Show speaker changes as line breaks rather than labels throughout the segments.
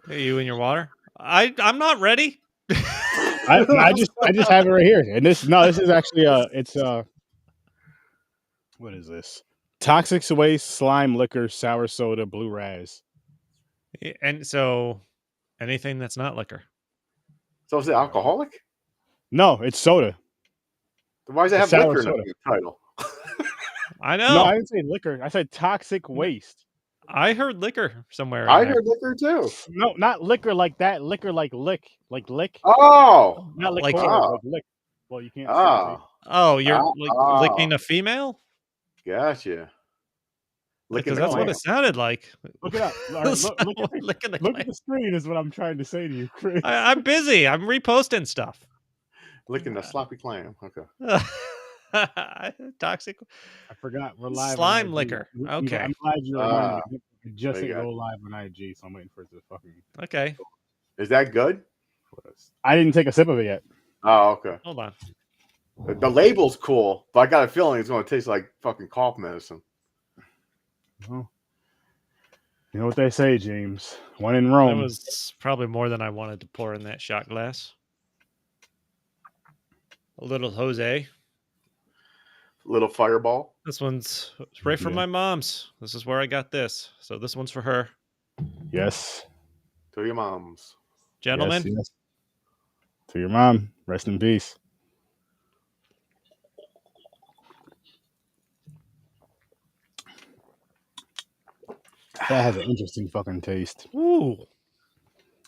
Hey, you and your water? I'm not ready.
I just have it right here. And this is actually what is this? Toxic waste, slime, liquor, sour soda, blue raz.
And so anything that's not liquor.
So is it alcoholic?
No, it's soda.
Then why does it have
sour
liquor
soda.
in the title?
I know.
No, I didn't say liquor. I said toxic waste.
I heard liquor somewhere.
I
in there.
heard liquor too.
No, not liquor like that. Liquor like lick. Like lick.
Oh,
Not
like-
liquor,
oh.
like lick. Well, you can't
oh,
Oh, you're
Oh.
licking a female?
gotcha. Licking
Because
the
that's what
clam.
it sounded like.
Look it up. All right,
So we're licking the
look
clam.
at the screen is what I'm trying to say to you, Chris.
I'm busy. I'm reposting stuff.
Licking the sloppy clam. Okay.
Toxic
I forgot. We're live.
slime
on IG.
liquor. Okay.
I'm glad you reminded me. I just
there you
hit
go.
go live on IG, so I'm waiting for it to fucking.
Okay.
Is that good?
I didn't take a sip of it yet.
Oh, okay.
Hold on.
The label's cool, but I got a feeling it's going to taste like fucking cough medicine.
Well, you know what they say, James. One in
That
Rome.
was probably more than I wanted to pour in that shot glass. A little Jose.
Little fireball.
This one's right from
Yeah.
my mom's. This is where I got this. So this one's for her.
Yes.
To your mom's.
Gentlemen.
Yes. To your mom. Rest in peace. That has an interesting fucking taste.
Ooh.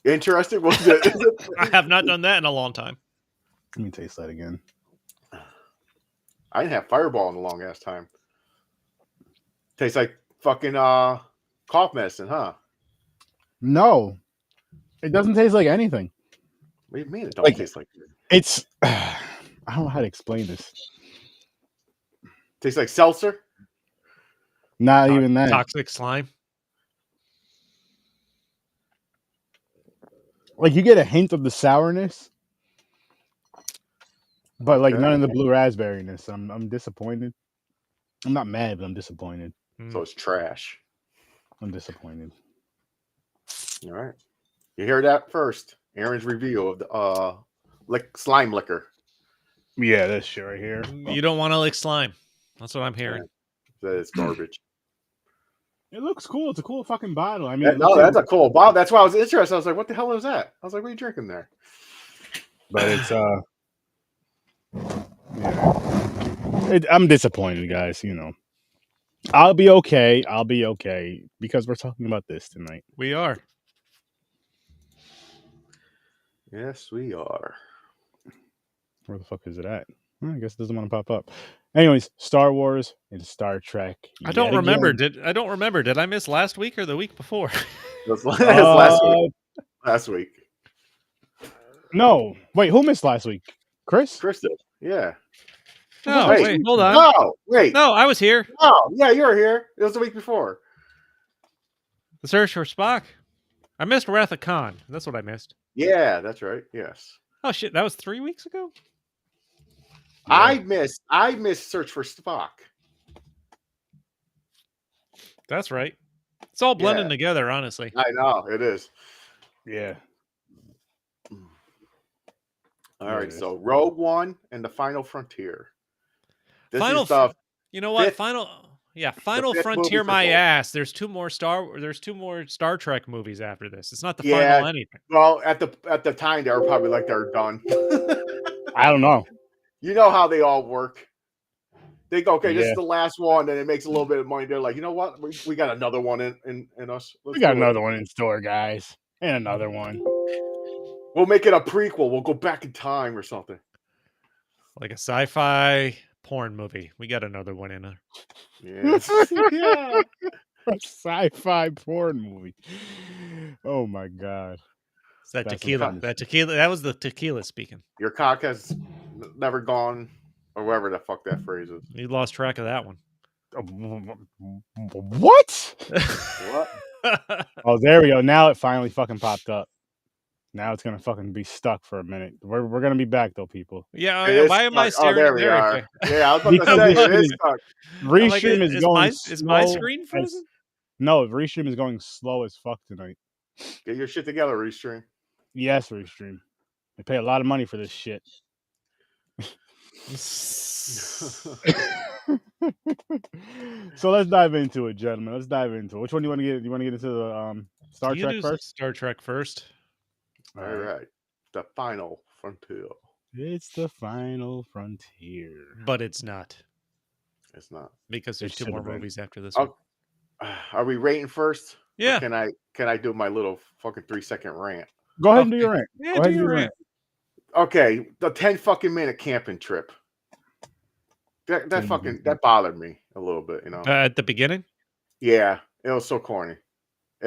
Interesting. Was it? Is it?
I have not done that in a long time.
Let me taste that again.
I didn't have fireball in a long ass time. Tastes like fucking cough medicine, huh?
No. It doesn't taste like anything.
What do you mean it don't
Like-
taste like it?
It's I don't know how to explain this.
Tastes like seltzer?
Not even that.
Toxic slime.
Like you get a hint of the sourness, but like
Okay.
none of the blue raspberryness. I'm disappointed. I'm not mad, but I'm disappointed.
So it's trash.
I'm disappointed.
All right. You hear that first. Aaron's review of the slime liquor.
Yeah, this shit right here.
You don't want to lick slime. That's what I'm hearing.
That is garbage.
It looks cool. It's a cool fucking bottle. I mean, it
No,
looks
that's
like-
a cool bottle. That's why I was interested. I was like, what the hell is that? I was like, what are you drinking there?
but it's yeah. I'm disappointed, guys. You know, I'll be okay. I'll be okay because we're talking about this tonight.
We are.
Yes, we are.
Where the fuck is it at? I guess it doesn't want to pop up. Anyways, Star Wars and Star Trek.
I don't
yet
remember.
again.
I don't remember. Did I miss last week or the week before?
That's last week. Last week.
No, wait. Who missed last week? Chris?
Chris did. Yeah.
No,
Wait.
wait, hold on.
No, wait.
No, I was here.
Oh, yeah, you were here. It was the week before.
The Search for Spock. I missed Wrath of Khan. That's what I missed.
Yeah, that's right. Yes.
Oh shit, that was 3 weeks ago.
I missed Search for Spock.
That's right. It's all blending
Yeah.
together, honestly.
I know it is.
Yeah.
All
Yeah,
right,
it is.
so Rogue One and the Final Frontier. This
Final
is the
You know what?
Fifth-
Final
fifth
Frontier
movie for
my
both.
ass. There's two more Star Trek movies after this. It's not the
Yeah.
final anything.
well at the time they were probably like they're done.
I don't know.
You know how they all work. They go, okay, this
Yeah.
is the last one, and it makes a little bit of money. They're like, you know what? We got another one in us. Let's
We got
do it.
another one in store, guys, and another one.
We'll make it a prequel. We'll go back in time or something.
Like a sci-fi porn movie. We got another one in there.
Yeah.
Yeah. A sci-fi porn movie. Oh my god.
It's that
That's
tequila.
intense.
That tequila. That was the tequila speaking.
Your cock has never gone, or whatever the fuck that phrase is.
You lost track of that one.
What?
What?
Oh, there we go. Now it finally fucking popped up. Now it's gonna fucking be stuck for a minute. We're gonna be back though, people.
Yeah.
It is
Why am I
stuck. Oh,
staring?
there we are.
Okay.
Yeah, I was about to
Because
say
this
it is
is-
stuck.
I'm like,
Restream is going.
is my
slow
screen
as-
frozen?
No, Restream is going slow as fuck tonight.
Get your shit together, Restream.
Yes, Restream. They pay a lot of money for this shit. So let's dive into it, gentlemen. Let's dive into it. Which one do you want to get? You want to get into the Star
You
Trek
do
first?
Star Trek first.
All right. The final frontier.
It's the final frontier.
But it's not.
It's not.
Because there's
It
2
should
more
have been.
movies after this
Oh,
one.
are we rating first?
Yeah.
Or can I do my little fucking 3-second rant?
Go ahead and do your rant.
Yeah,
Go ahead and do your rant.
Okay, the 10 fucking minute camping trip. That bothered me a little bit, you know.
At the beginning?
Yeah, it was so corny.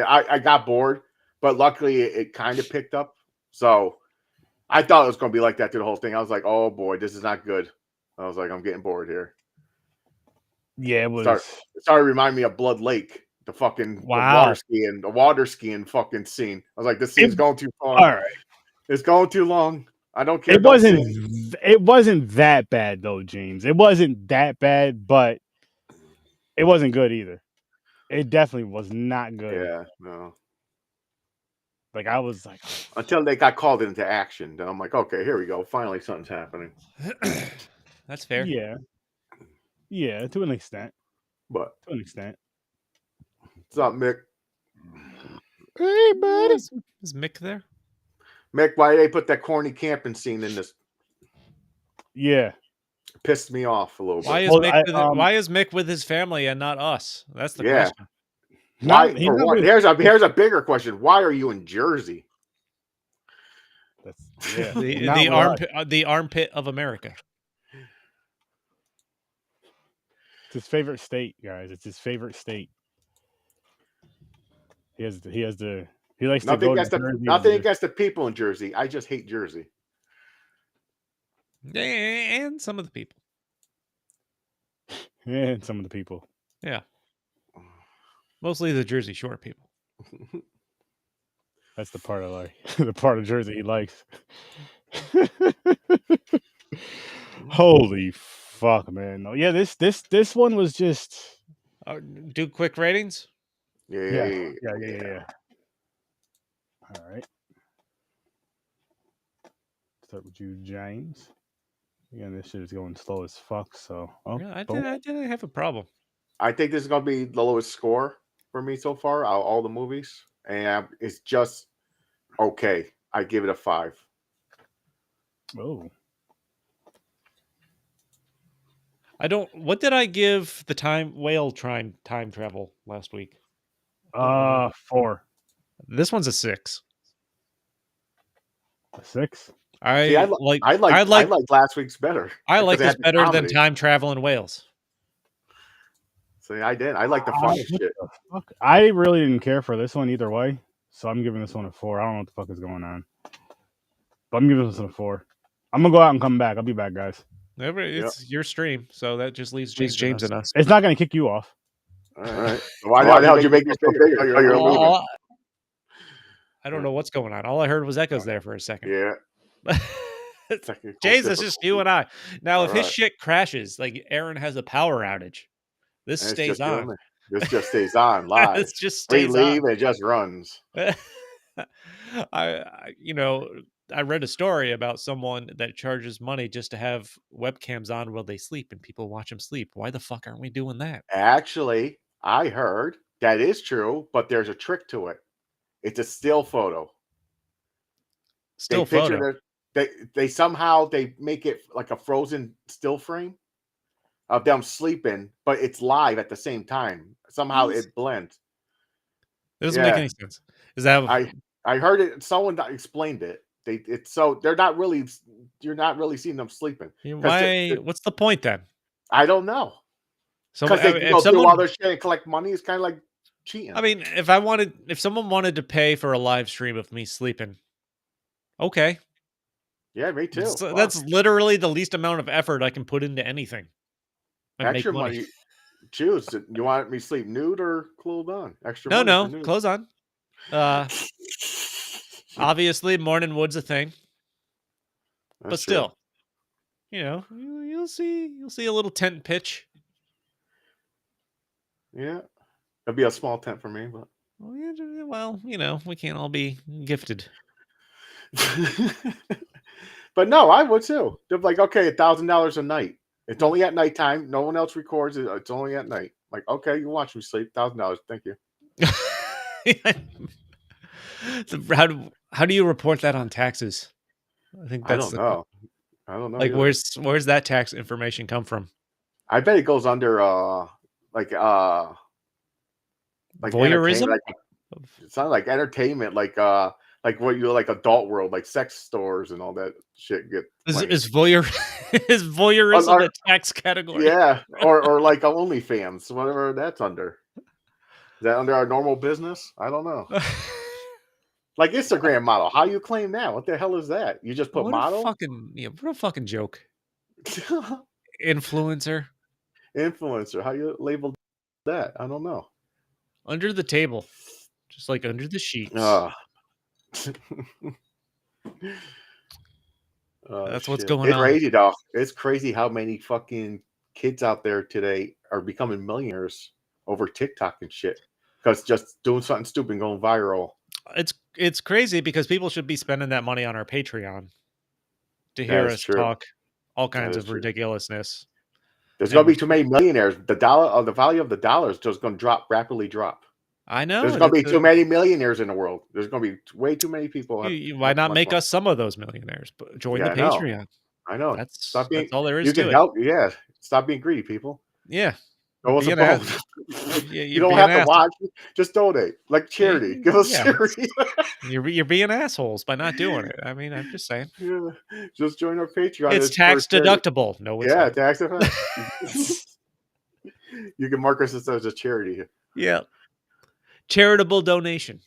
I got bored, but luckily it kind of picked up. So I thought it was going to be like that through the whole thing. I was like, oh boy, this is not good. I was like, I'm getting bored here.
Yeah, it was.
It started to remind me of Blood Lake, the fucking the water skiing fucking scene. I was like, this scene's going too far.
All right.
It's going too long. I don't care.
It wasn't that bad though, James. It wasn't that bad, but it wasn't good either. It definitely was not good.
Yeah, no.
Like I was like,
until they got called into action. Then I'm like, okay, here we go. Finally, something's happening.
That's fair.
Yeah, to an extent.
But
to an extent.
What's up, Mick?
Hey, buddy.
Is Mick there?
Mick, why did they put that corny camping scene in this?
Yeah.
It pissed me off a little bit.
Why is Mick with his family and not us? That's the question.
Why? Here's a bigger question. Why are you in Jersey?
The armpit of America.
It's his favorite state, guys. It's his favorite state. He likes to go to Jersey.
Nothing against the people in Jersey. I just hate Jersey.
And some of the people.
And some of the people.
Yeah. Mostly the Jersey Shore people.
That's the part I like. The part of Jersey he likes. Holy fuck, man. No, yeah, this one was just
do quick ratings?
Yeah. All right. Start with you, James. Again, this shit is going slow as fuck, so
I didn't have a problem.
I think this is gonna be the lowest score for me so far out of all the movies. And it's just okay. I give it a 5.
Oh.
What did I give the whale time travel last week?
4.
This one's a 6.
A 6?
I like last week's better.
I like this better than time travel in Wales.
See, I did. I like the funny shit.
I really didn't care for this one either way, so I'm giving this one a 4. I don't know what the fuck is going on, but I'm giving this one a 4. I'm gonna go out and come back. I'll be back, guys.
It's your stream, so that just leaves James and us.
It's not gonna kick you off.
All right. Why the hell did you make this so big?
I don't know what's going on. All I heard was echoes there for a second.
Yeah.
James, it's just you and I. Now, if his shit crashes, like Aaron has a power outage, this stays on.
This just stays on live.
It just stays on.
We leave, it just runs.
I read a story about someone that charges money just to have webcams on while they sleep and people watch them sleep. Why the fuck aren't we doing that?
Actually, I heard that is true, but there's a trick to it. It's a still photo. They somehow make it like a frozen still frame of them sleeping, but it's live at the same time. Somehow it blends.
It doesn't make any sense. Is that
I heard it? Someone explained it. You're not really seeing them sleeping.
Why? What's the point then?
I don't know. Because they do all their shit and collect money. It's kind of like cheating.
I mean, if someone wanted to pay for a live stream of me sleeping, okay.
Yeah, me too.
That's literally the least amount of effort I can put into anything.
Extra money. Choose. You want me to sleep nude or clothed on? Extra.
No, clothes on. Obviously, morning wood's a thing. But still, you'll see a little tent pitch.
Yeah. It'll be a small tent for me, but
Well, we can't all be gifted.
but no, I would too. They're like, okay, $1,000 a night. It's only at nighttime. No one else records it. It's only at night. Like, okay, you watch me sleep. $1,000. Thank you.
How do you report that on taxes? I think
I
that's
don't know. I don't know.
like
either.
where's that tax information come from?
I bet it goes under like
Voyeurism?
entertainment. It's not like entertainment, like what you like adult world, like sex stores and all that shit get
Is voyeurism
Or-
a tax category?
yeah, or like OnlyFans, whatever that's under. Is that under our normal business? I don't know. Like Instagram model, how you claim that? What the hell is that? You just put
What
model?
what a fucking joke. Influencer.
Influencer, how you label that? I don't know.
Under the table. Just like under the sheets. That's what's going
it's
on.
Crazy, though. It's crazy how many fucking kids out there today are becoming millionaires over TikTok and shit. Because just doing something stupid and going viral.
It's crazy because people should be spending that money on our Patreon to hear us talk all kinds of ridiculousness.
There's going to be too many millionaires. The value of the dollar is just going to rapidly drop.
I know.
There's going to be too many millionaires in the world. There's going to be way too many people.
Why not make us some of those millionaires? But join the Patreon.
I know.
That's all there is to it.
You can help. Yeah. Stop being greedy, people.
Yeah.
You don't have to watch. Just donate, like charity. Give us charity.
You're being assholes by not doing it. I mean, I'm just saying.
Yeah, just join our Patreon.
It's tax deductible. No, it's not.
Tax deductible. You can mark us as a charity.
Yeah, charitable donation.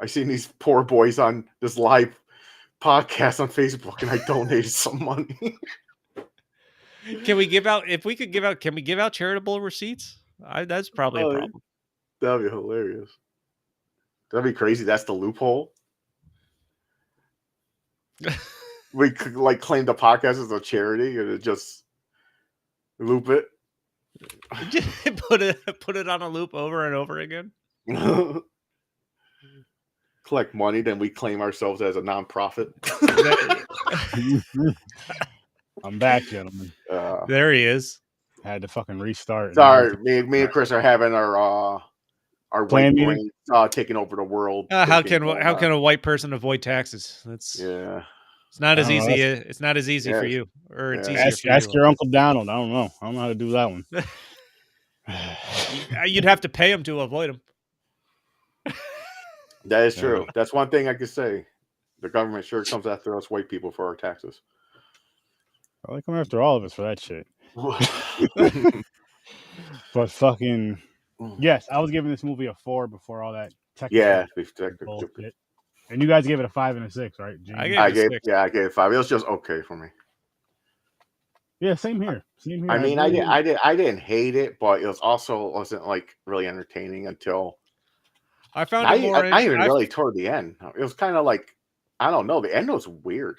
I seen these poor boys on this live podcast on Facebook, and I donated some money.
Can we give out? If we could give out, can we give out charitable receipts? That's probably a problem.
That'd be hilarious. That'd be crazy. That's the loophole. We could like claim the podcast as a charity and just loop it.
put it on a loop over and over again.
Collect money, then we claim ourselves as a nonprofit.
I'm back, gentlemen.
There he is.
I had to fucking restart.
Sorry, me and Chris are having our white brains taking over the world.
How can a white person avoid taxes? It's not as easy. It's not as easy for you, or it's easier for you.
Ask your Uncle Donald. I don't know how to do that one.
You'd have to pay him to avoid him.
That is true. That's one thing I could say. The government sure comes after us white people for our taxes.
Well, they come after all of us for that shit. But fucking yes, I was giving this movie a 4 before all that technical bullshit. And you guys gave it a 5 and a 6, right?
I gave it 5. It was just okay for me.
Yeah, same here.
I mean, I didn't hate it, but it wasn't like really entertaining until
I found
it more. I even really toward the end. It was kind of like, I don't know. The end was weird.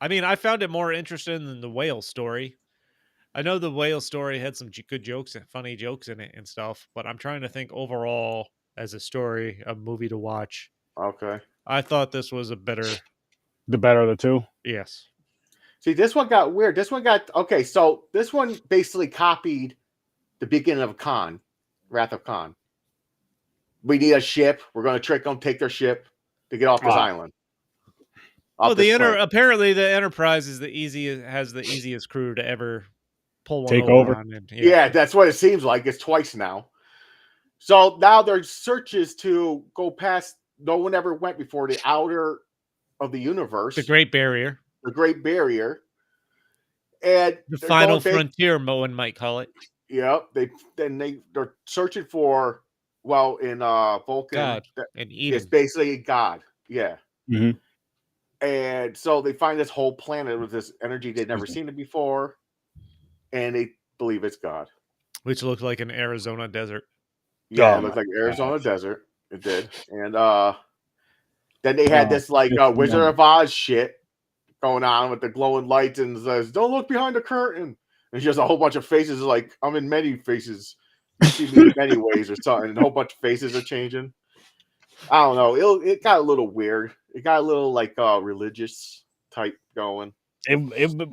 I mean, I found it more interesting than the whale story. I know the whale story had some good jokes and funny jokes in it and stuff, but I'm trying to think overall as a story, a movie to watch.
Okay.
I thought this was the better
of the two.
Yes.
See, this one got weird. This one got okay. So this one basically copied the beginning of Khan, Wrath of Khan. We need a ship. We're going to trick them, take their ship to get off this island.
Well, apparently the Enterprise is has the easiest crew to ever pull one over.
Yeah, that's what it seems like. It's twice now. So now their searches to go past. No one ever went before the outer of the universe.
The Great Barrier.
The Great Barrier. And
the final frontier, Moen might call it.
Yep. They're searching for in Vulcan.
God. And Eden.
It's basically God. Yeah.
Mm-hmm.
And so they find this whole planet with this energy they'd never seen it before, and they believe it's God.
Which looked like an Arizona desert.
Yeah, it looked like Arizona desert. It did. And then they had this Wizard of Oz shit going on with the glowing lights and says, "Don't look behind the curtain." And it's just a whole bunch of faces like I'm in many faces. You see me many ways or something, and a whole bunch of faces are changing. I don't know. It got a little weird. It got a little like religious type going.
I'm gonna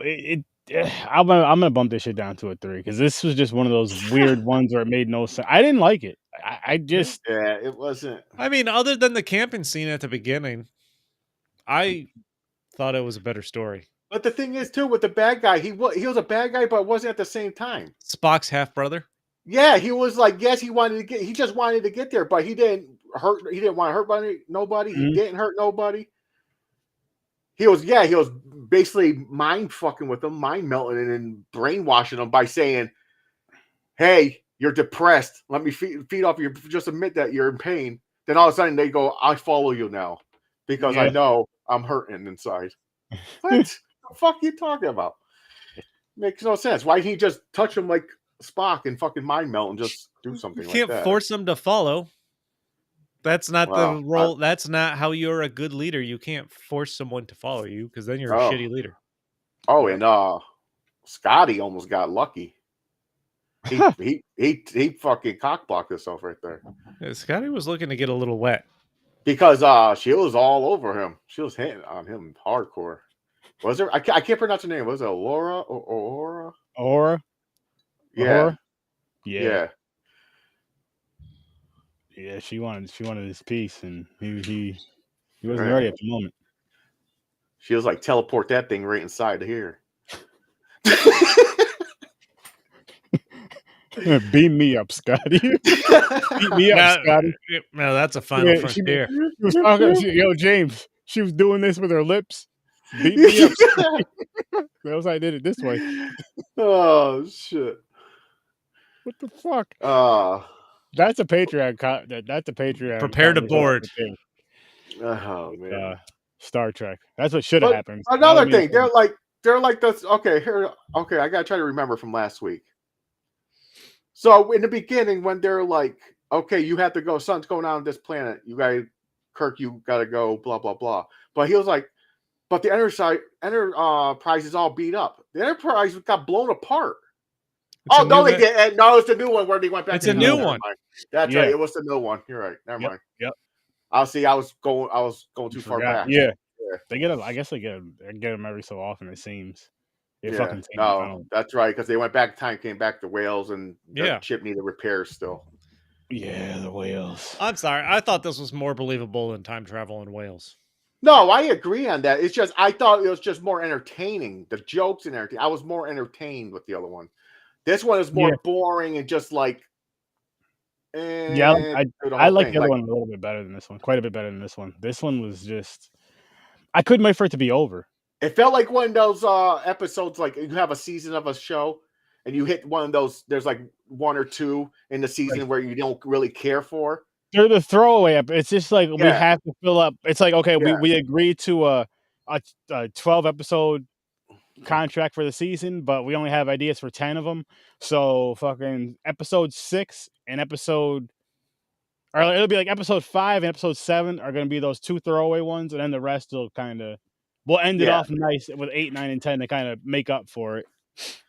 bump this shit down to a 3 because this was just one of those weird ones where it made no sense. I didn't like it. I just
Yeah, it wasn't.
I mean, other than the camping scene at the beginning, I thought it was a better story.
But the thing is, too, with the bad guy, he was a bad guy, but wasn't at the same time.
Spock's half brother.
Yeah, he was like, yes, he just wanted to get there, but he didn't want to hurt nobody. He didn't hurt nobody. He was basically mind fucking with them, mind melting and brainwashing them by saying, hey, you're depressed. Let me feed off you. Just admit that you're in pain. Then all of a sudden they go, I follow you now because I know I'm hurting inside. What the fuck are you talking about? Makes no sense. Why didn't he just touch him like Spock and fucking mind melt and just do something like that?
You can't force them to follow. That's not the role. That's not how you're a good leader. You can't force someone to follow you because then you're a shitty leader.
Oh, and Scotty almost got lucky. He fucking cockblocked himself right there.
Yeah, Scotty was looking to get a little wet
because she was all over him. She was hitting on him hardcore. Was there? I can't pronounce her name. Was it Laura or
Aura?
Yeah.
Aura? Yeah. Yeah, she wanted his piece, and he wasn't ready at the moment.
She was like, teleport that thing right inside of here.
Beam me up, Scotty. Beat me up, Scotty.
No, that's a final frontier.
She was talking, yo, James. She was doing this with her lips. Beat me up. That was how I did it this way.
Oh shit!
What the fuck? That's a Patreon. That's a Patreon.
Prepare to board.
Oh man,
Star Trek. That's what should have happened.
Another thing, they're like this. Okay, here. Okay, I gotta try to remember from last week. So in the beginning, when they're like, okay, you have to go. Sun's going on this planet. You guys, Kirk, you gotta go. Blah blah blah. But he was like, but the Enterprise is all beat up. The Enterprise got blown apart. No, they did. No, it's the new one where they went back.
It's a new one.
That's right. It was the new one. You're right. Never mind.
Yep.
I'll see. I was going too far back.
Yeah. They get them. I guess they get them every so often. It seems.
No, that's right. Because they went back. Time came back to Wales, and the ship needed repairs still.
Yeah, the Wales.
I'm sorry. I thought this was more believable than time travel in Wales.
No, I agree on that. It's just I thought it was just more entertaining. The jokes and everything. I was more entertained with the other one. This one is more boring and just like.
I like the other one a little bit better than this one. Quite a bit better than this one. This one was just. I couldn't wait for it to be over.
It felt like one of those episodes, like you have a season of a show, and you hit one of those. There's like one or two in the season where you don't really care for.
They're the throwaway. It's just like we have to fill up. It's like okay, we agreed to a 12 episode contract for the season, but we only have ideas for 10 of them. So fucking episode 6 and it'll be like episode 5 and episode 7 are going to be those 2 throwaway ones, and then the rest will kind of we'll end it off nice with 8, 9, and 10 to kind of make up for it.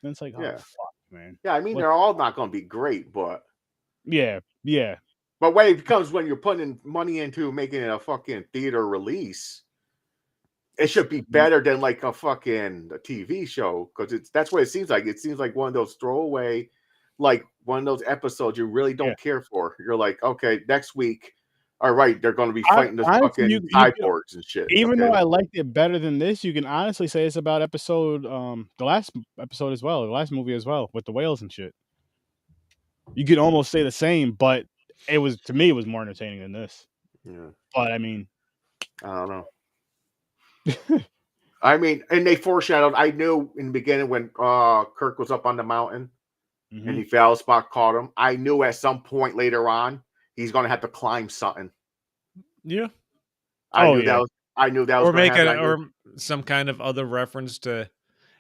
And it's like, oh fuck, man.
Yeah, I mean they're all not going to be great, but
yeah.
But when it becomes when you're putting money into making it a fucking theater release, it should be better than like a TV show because that's what it seems like. It seems like one of those throwaway, like one of those episodes you really don't care for. You're like, okay, next week, all right, they're going to be fighting the fucking cyborgs and shit.
Even though I liked it better than this, you can honestly say it's about the last episode as well, the last movie as well with the whales and shit. You could almost say the same, but it was more entertaining than this.
Yeah,
but I mean,
I don't know. I mean, and they foreshadowed. I knew in the beginning when Kirk was up on the mountain and he fell, Spock caught him. I knew at some point later on he's going to have to climb something.
Yeah,
I knew that was
or make it or some kind of other reference to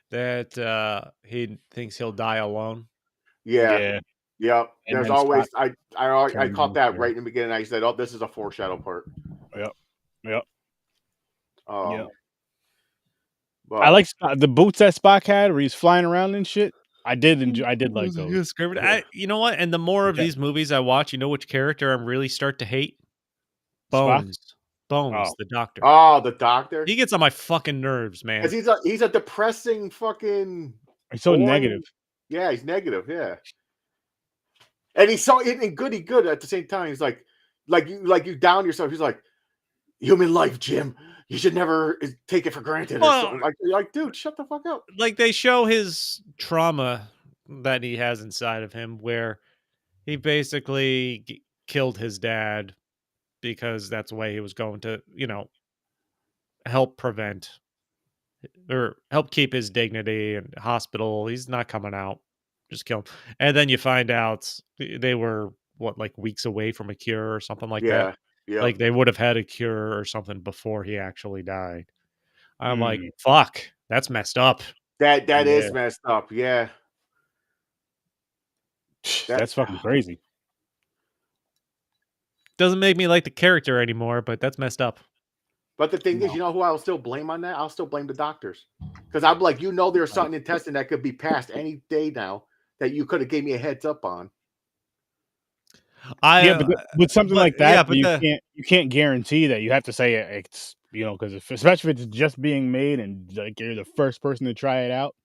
that. He thinks he'll die alone.
Yeah. There's always Spock I caught that right in the beginning. I said, "Oh, this is a foreshadow part."
Yep.
But
I like the boots that Spock had where he's flying around and shit. I did like those.
You know what? And the more of
Yeah.
these movies I watch, you know which character I'm really start to hate?
Spock?
Bones.
Oh.
Bones, the doctor.
Oh, the doctor.
He gets on my fucking nerves, man.
Because he's a depressing fucking
He's so
boring.
negative.
Yeah, he's negative. Yeah, and he's so and goody good at the same time. He's like you down yourself. He's like, human life, Jim. You should never take it for granted. Or something. Like, you're like, dude, shut the fuck up.
Like they show his trauma that he has inside of him, where he basically killed his dad because that's the way he was going to, help prevent or help keep his dignity and hospital. He's not coming out. Just kill him. And then you find out they were like weeks away from a cure or something like that.
Yeah.
Like they would have had a cure or something before he actually died. I'm like,
Mm.
fuck, that's messed up.
That is messed up. Yeah.
That's fucking crazy.
Doesn't make me like the character anymore, but that's messed up.
But the thing is, you know who I'll still blame on that? I'll still blame the doctors. Because I'm like, there's something in testing that could be passed any day now that you could have gave me a heads up on.
But with something like that,
but
you can't guarantee that. You have to say it's because especially if it's just being made and like you're the first person to try it out,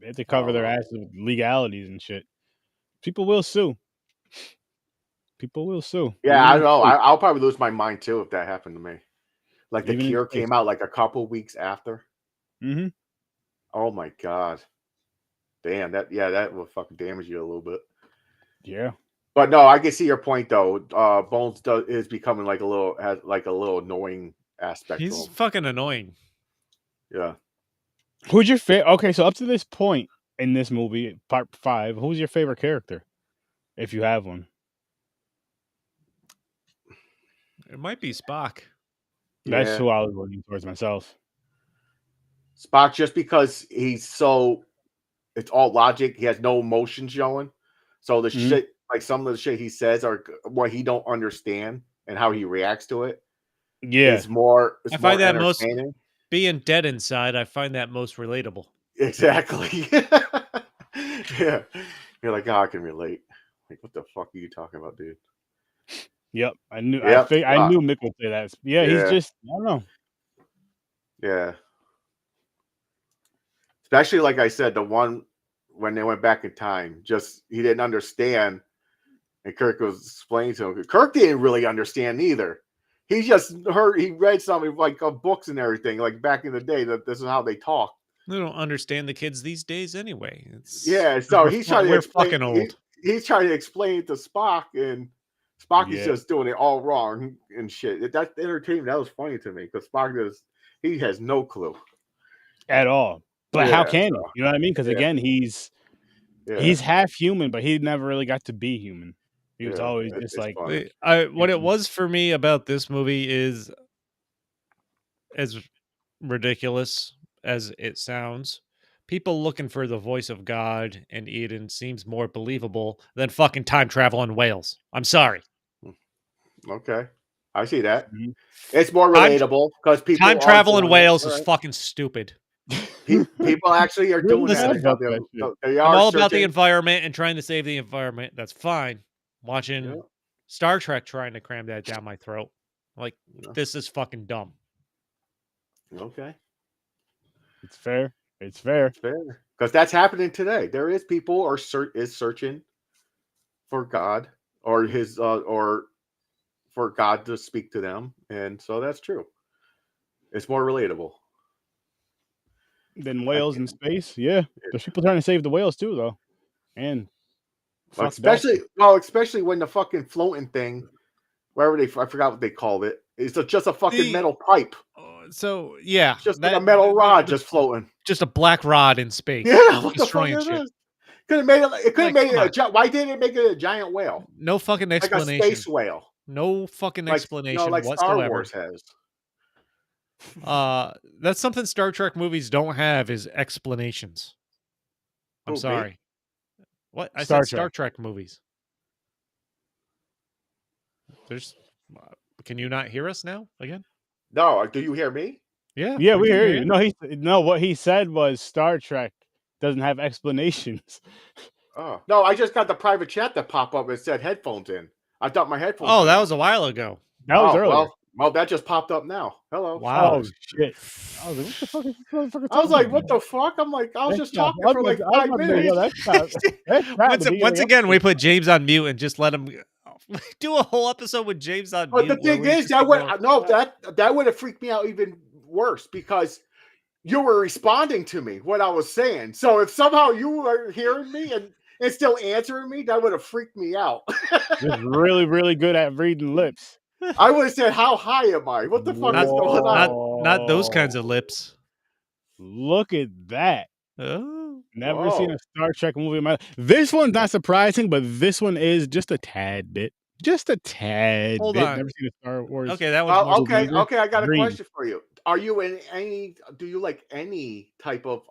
they have to cover their asses with legalities and shit. People will sue.
Yeah, I know. I'll probably lose my mind too if that happened to me. Like the cure came out like a couple weeks after.
Mm-hmm.
Oh my god. Damn, that will fucking damage you a little bit.
Yeah.
But no, I can see your point though. Bones is becoming has a little annoying aspect.
He's fucking annoying.
Yeah.
Who's your favorite? Okay, so up to this point in this movie, part 5, who's your favorite character, if you have one?
It might be Spock.
That's who I was looking towards myself.
Spock, just because it's all logic. He has no emotion showing. So the shit, like some of the shit he says are what he don't understand and how he reacts to it.
Yeah.
It's more
I find that most
entertaining.
being dead inside, I find that most relatable.
Exactly. Yeah. You're like, I can relate. Like, what the fuck are you talking about, dude?
Yep. I knew Mick would say that. Yeah, he's just, I don't know.
Yeah. Especially like I said, the one when they went back in time, just he didn't understand. And Kirk was explaining to him. Kirk didn't really understand either. He just he read something like books and everything, like back in the day, that this is how they talk.
They don't understand the kids these days anyway.
So he's trying to explain.
Fucking old.
He's trying to explain it to Spock, and Spock is just doing it all wrong and shit. That's entertainment. That was funny to me because Spock he has no clue
at all. But how can he? You know what I mean? Because again, he's half human, but he never really got to be human. He was always just like
what it was for me about this movie is, as ridiculous as it sounds, people looking for the voice of God in Eden seems more believable than fucking time traveling whales. I'm sorry.
Okay, I see that. It's more relatable because people
time traveling whales is fucking stupid.
People actually are doing that.
I'm all about the environment and trying to save the environment. That's fine. Watching Star Trek trying to cram that down my throat. Like, this is fucking dumb.
Okay.
It's fair. It's fair.
Because that's happening today. There is people is searching for God or his or for God to speak to them. And so that's true. It's more relatable.
Than whales in space, yeah. There's people trying to save the whales too, though, and
especially when the fucking floating thing, wherever I forgot what they called it, it's just a fucking metal pipe.
So yeah,
it's just like a metal rod just floating,
just a black rod in space.
Yeah, what the fuck is this? Could have made it. It could have made it. Why didn't it make it a giant whale?
No fucking explanation.
Like a space whale.
No fucking explanation
like
whatsoever.
Star Wars has.
That's something Star Trek movies don't have is explanations. I'm sorry. Me? What? I said Star Trek movies. Can you not hear us now again?
No, do you hear me?
Yeah.
Yeah, we hear you. No, what he said was Star Trek doesn't have explanations.
Oh no, I just got the private chat that popped up and said headphones in. I thought my headphones.
Oh,
went
that
out.
was a while ago.
That was earlier.
Well, that just popped up now. Hello.
Wow.
Oh shit! I was like, what the fuck is this motherfucker
I was
talking
like,
about?
what the fuck? I'm like, I was
That's
just
not-
talking for like 5 minutes.
Once again, we put James on mute and just let him do a whole episode with James on
But
mute.
the thing is, that would have freaked me out even worse because you were responding to me what I was saying. So if somehow you were hearing me and still answering me, that would have freaked me out.
Just really, really good at reading lips.
I would have said, "How high am I? What the fuck is going on?"
Not those kinds of lips.
Look at that.
Oh,
Never seen a Star Trek movie in my life. This one's not surprising, but this one is just a tad bit. Just a tad
Hold
bit.
on.
Never seen a Star Wars.
okay, that was more
okay.
movie.
I got a
Dream.
question for you. Are you in any? Do you like any type of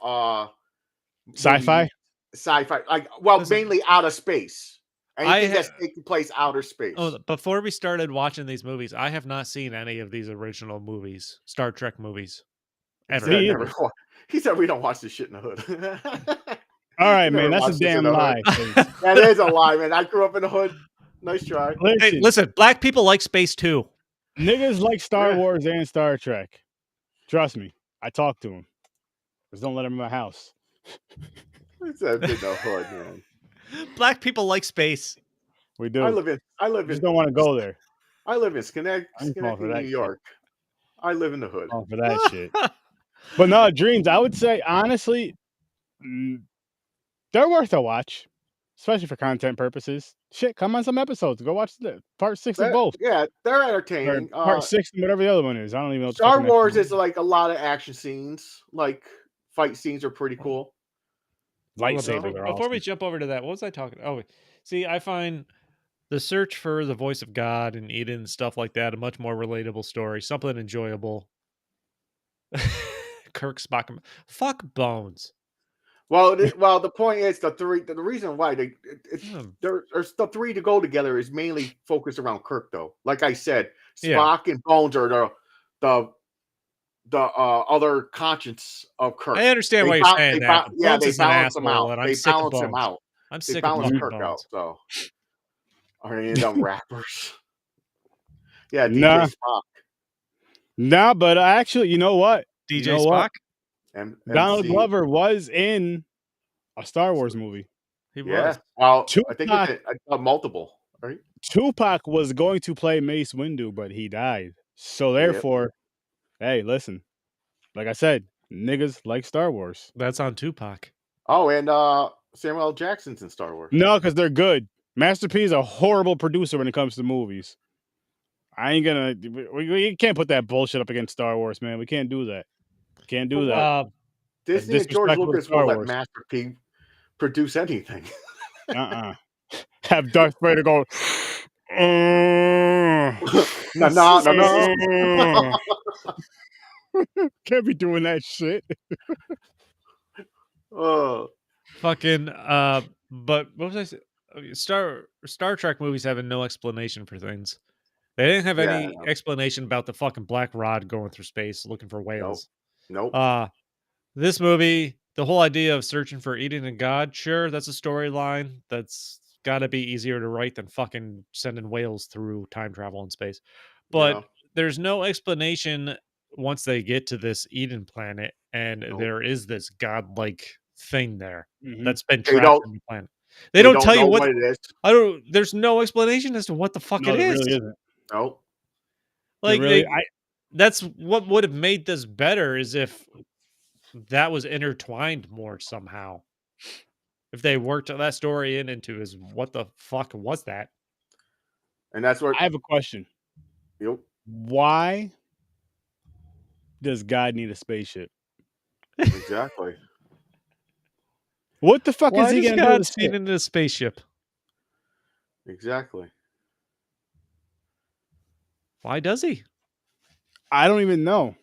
Sci-fi?
Sci-fi, like
Listen,
mainly outer space. Anything that's
ha-
taking place outer space.
Oh, before we started watching these movies, I have not seen any of these original movies, Star Trek movies, ever.
Me
never, he said we don't watch this shit in the hood.
All right,
You
man.
never
That's a
watched this
damn
in the
lie.
hood. That is a lie, man. I grew up in the hood. Nice try.
Hey, listen, black people like space too.
Niggas like Star Wars and Star Trek. Trust me. I talk to them. Just don't let them in my house.
It's in the hood, man.
Black people like space.
We do.
I live in.
Just don't want to go there.
I live in Schenectady,
for that
New York. I live in the hood.
Oh, for that shit. But no, Dreams. I would say honestly, they're worth a watch, especially for content purposes. Shit, come on some episodes. Go watch the part 6 of both.
Yeah, they're entertaining.
Or part 6 and whatever the other one is. I don't even know. What
Star Wars is like a lot of action scenes. Like fight scenes are pretty cool.
Lightsabers.
Before we jump over to that, what was I talking? Oh, see, I find the search for the voice of God and Eden and stuff like that a much more relatable story, something enjoyable. Kirk, Spock, fuck Bones.
Well, the point is the reason why there's the three to go together is mainly focused around Kirk, though. Like I said, Spock and Bones are the other conscience of Kirk.
I understand why you're saying that.
Yeah, they balance him out.
They balance him out. I'm sick of
Kirk
Bones.
out. So, are any of them rappers? Yeah, DJ
nah.
Spock.
Nah, but actually, you know what?
DJ Spock?
Donald Glover was in a Star Wars movie.
He was.
Well, I think multiple, right?
Tupac was going to play Mace Windu, but he died. So therefore, hey, listen. Like I said, niggas like Star Wars.
That's on Tupac.
Oh, and Samuel L. Jackson's in Star Wars.
No, because they're good. Master P is a horrible producer when it comes to movies. I ain't gonna. We can't put that bullshit up against Star Wars, man. We can't do that. Can't do that.
Disney and George Lucas won't let Master P produce anything.
Have Darth Vader go.
No.
Can't be doing that shit.
Fucking. But what was I saying? Star Trek movies having no explanation for things. They didn't have any explanation about the fucking black rod going through space looking for whales.
Nope.
This movie, the whole idea of searching for Eden and God, sure, that's a storyline. That's got to be easier to write than fucking sending whales through time travel in space. But there's no explanation once they get to this Eden planet, and there is this godlike thing there that's been trapped in the planet. They don't tell you what it is. There's no explanation as to what the fuck it is.
Really isn't.
Nope.
Like that's what would have made this better is if that was intertwined more somehow. If they worked that story into is what the fuck was that?
And that's what
I have a question.
Yep.
Why does God need a spaceship?
Exactly.
What the fuck is he gonna do?
God seen into a spaceship?
Exactly.
Why does he?
I don't even know.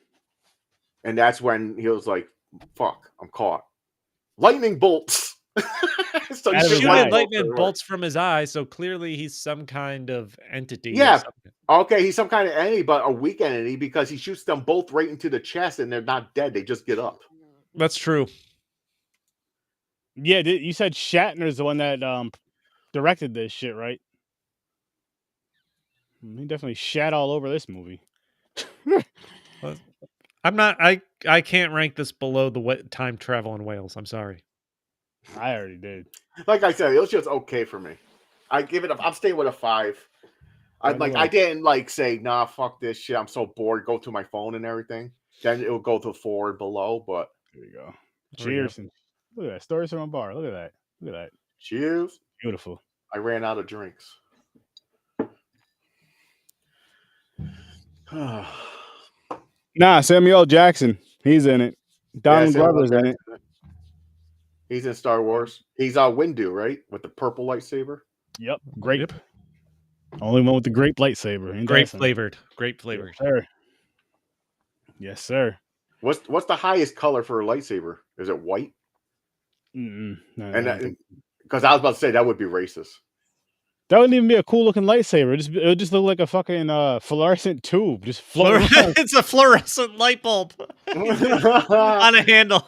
And that's when he was like, "Fuck, I'm caught." Lightning bolts.
So he's shooting lightning bolts from his eyes, so clearly he's some kind of entity.
Yeah. Okay, he's some kind of entity, but a weak entity because he shoots them both right into the chest and they're not dead. They just get up.
That's true.
Yeah, you said Shatner's the one that directed this shit, right? He definitely shat all over this movie.
I'm not. I can't rank this below the time travel in Wales. I'm sorry.
I already did.
Like I said, it was just okay for me. I give it a. I'm staying with a 5. I didn't like say nah, fuck this shit. I'm so bored. Go to my phone and everything. Then it will go to 4 below. But
there you go. Cheers and look at that. Stories from a bar. Look at that. Look at that.
Cheers.
Beautiful.
I ran out of drinks.
Nah, Samuel L. Jackson. He's in it. Donald Glover's in it.
He's in Star Wars. He's Windu, right? With the purple lightsaber.
Yep. Grape. Only one with the grape lightsaber.
Grape flavored. Grape flavored.
Yes, sir. Yes, sir.
What's the highest color for a lightsaber? Is it white?
No,
and because I was about to say that would be racist.
That wouldn't even be a cool looking lightsaber. It would just look like a fucking fluorescent tube just floating around.
It's a fluorescent light bulb on a handle.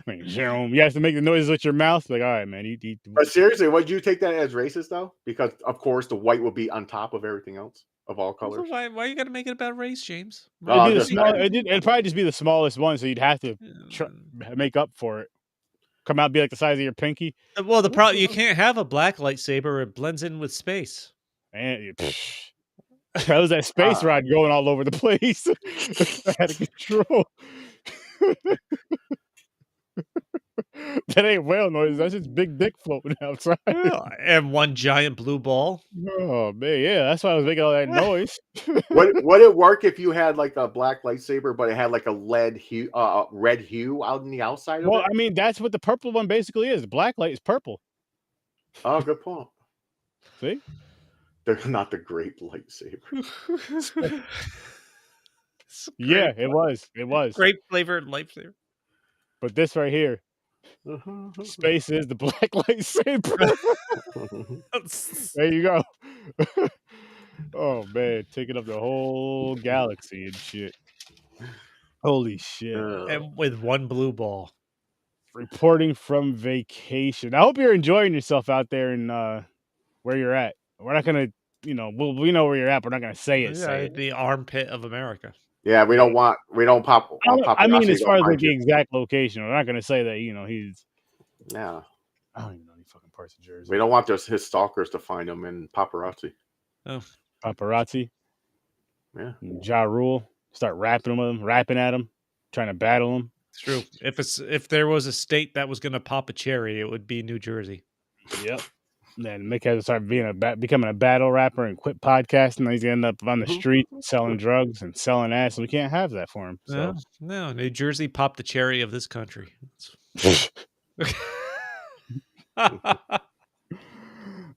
You have to make the noises with your mouth. Like, all right, man. Eat.
But seriously, would you take that as racist though? Because of course the white would be on top of everything else of all colors.
So why you got to make it about race, James?
It'd probably just be the smallest one, so you'd have to make up for it. Come out, be like the size of your pinky.
Well, the problem you can't have a black lightsaber; it blends in with space.
And that was that space ride going all over the place. Out of control. That ain't whale noise. That's just big dick floating outside.
And one giant blue ball.
Oh man, yeah, that's why I was making all that noise.
Would it work if you had like a black lightsaber, but it had like a red hue out in the outside of it?
Well, I mean, that's what the purple one basically is. The black light is purple.
Oh, good point.
See?
They're not the great lightsaber.
Yeah, it was. It was.
Grape flavored lightsaber.
But this right here, space is the black lightsaber. There you go. Oh man, taking up the whole galaxy and shit. Holy shit.
And with one blue ball.
Reporting from vacation. I hope you're enjoying yourself out there and where you're at. We're not gonna, we know where you're at, but we're not gonna say it. Say
the armpit of America.
Yeah, we don't pop.
I mean, as far as like the exact location, we're not gonna say that he's.
Yeah.
I don't even know any fucking parts of Jersey.
We don't want his stalkers to find him in paparazzi.
Oh,
paparazzi.
Yeah.
Ja Rule. Start rapping at him, trying to battle him.
It's true. If there was a state that was gonna pop a cherry, it would be New Jersey.
Yep. Then Mick has to start becoming a battle rapper and quit podcasting. He's gonna end up on the street selling drugs and selling ass, and we can't have that for him. So.
No, New Jersey popped the cherry of this country.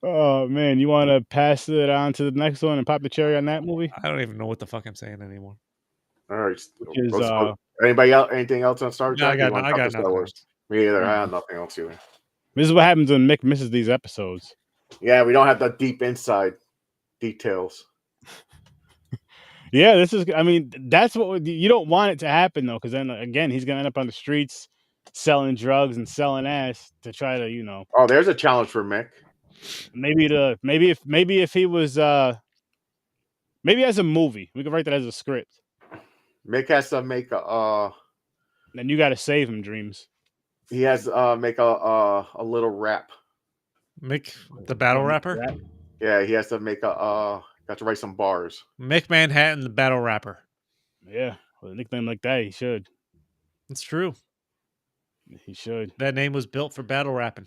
Oh man, you want to pass it on to the next one and pop the cherry on that movie?
I don't even know what the fuck I'm saying anymore.
All right. Anybody else? Anything else on Star Trek?
I got nothing else.
Me either. I have nothing else either.
This is what happens when Mick misses these episodes.
Yeah, we don't have the deep inside details.
Yeah, that's what you don't want it to happen though, because then again, he's gonna end up on the streets selling drugs and selling ass to try to,
Oh, there's a challenge for Mick.
Maybe if he was maybe as a movie, we could write that as a script.
Mick has to make a.
Then you got to save him, Dreams.
He has to make a little rap.
Mick, the battle rapper.
Yeah, he has to make got to write some bars.
Mick Manhattan, the battle rapper.
Yeah, with a nickname like that, he should.
It's true.
He should.
That name was built for battle rapping.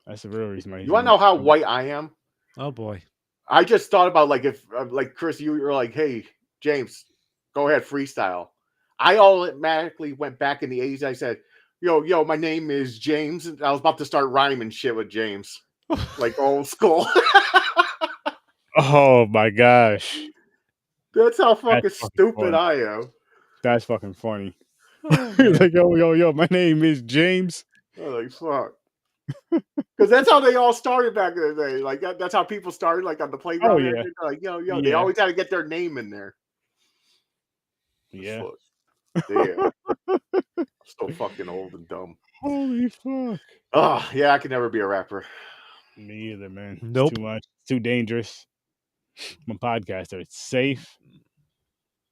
That's the real reason.
You want to know how white I am?
Oh boy!
I just thought about if Chris, you were like, "Hey, James, go ahead, freestyle." I automatically went back in the 80s. I said, "Yo, my name is James." And I was about to start rhyming shit with James, like old school.
Oh my gosh!
That's how fucking stupid I am.
That's fucking funny. He's like, yo, my name is James.
I'm like, fuck. Because that's how they all started back in the day. Like that's how people started, like on the playground.
Oh, yeah.
Like, yo, they always had to get their name in there.
Yeah.
Damn. I'm still fucking old and dumb.
Holy fuck.
Oh, yeah, I could never be a rapper.
Me either, man. It's
Nope.
too much. It's too dangerous. I'm a podcaster. It's safe.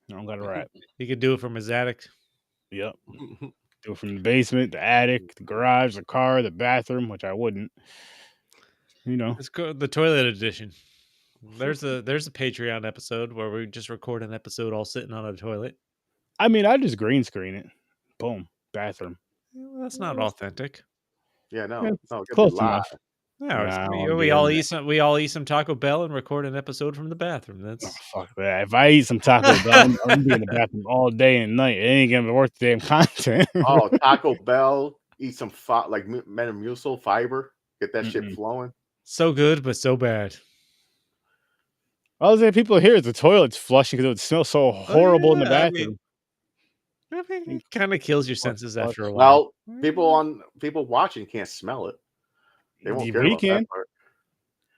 I don't gotta rap.
He could do it from his attic.
Yep. Do it from the basement, the attic, the garage, the car, the bathroom, which I wouldn't. You know.
Let's go the toilet edition. There's a Patreon episode where we just record an episode all sitting on a toilet.
I mean, I just green screen it. Boom. Bathroom.
Well, that's not authentic.
Yeah, no,
Yeah,
no, it could be
close
live.
enough.
No,
Nah,
we all eat some Taco Bell and record an episode from the bathroom.
Oh,
That's
fuck that. If I eat some Taco Bell, I'm gonna be in the bathroom all day and night. It ain't gonna be worth the damn content.
Oh, Taco Bell, eat some like Metamucil fiber, get that shit flowing.
so good, but so bad.
All the people here, the toilet's flushing because it would smell so horrible in the bathroom.
I mean, it kind of kills your senses after a while.
Well, people watching can't smell it. They won't care
We
about
can.
that part.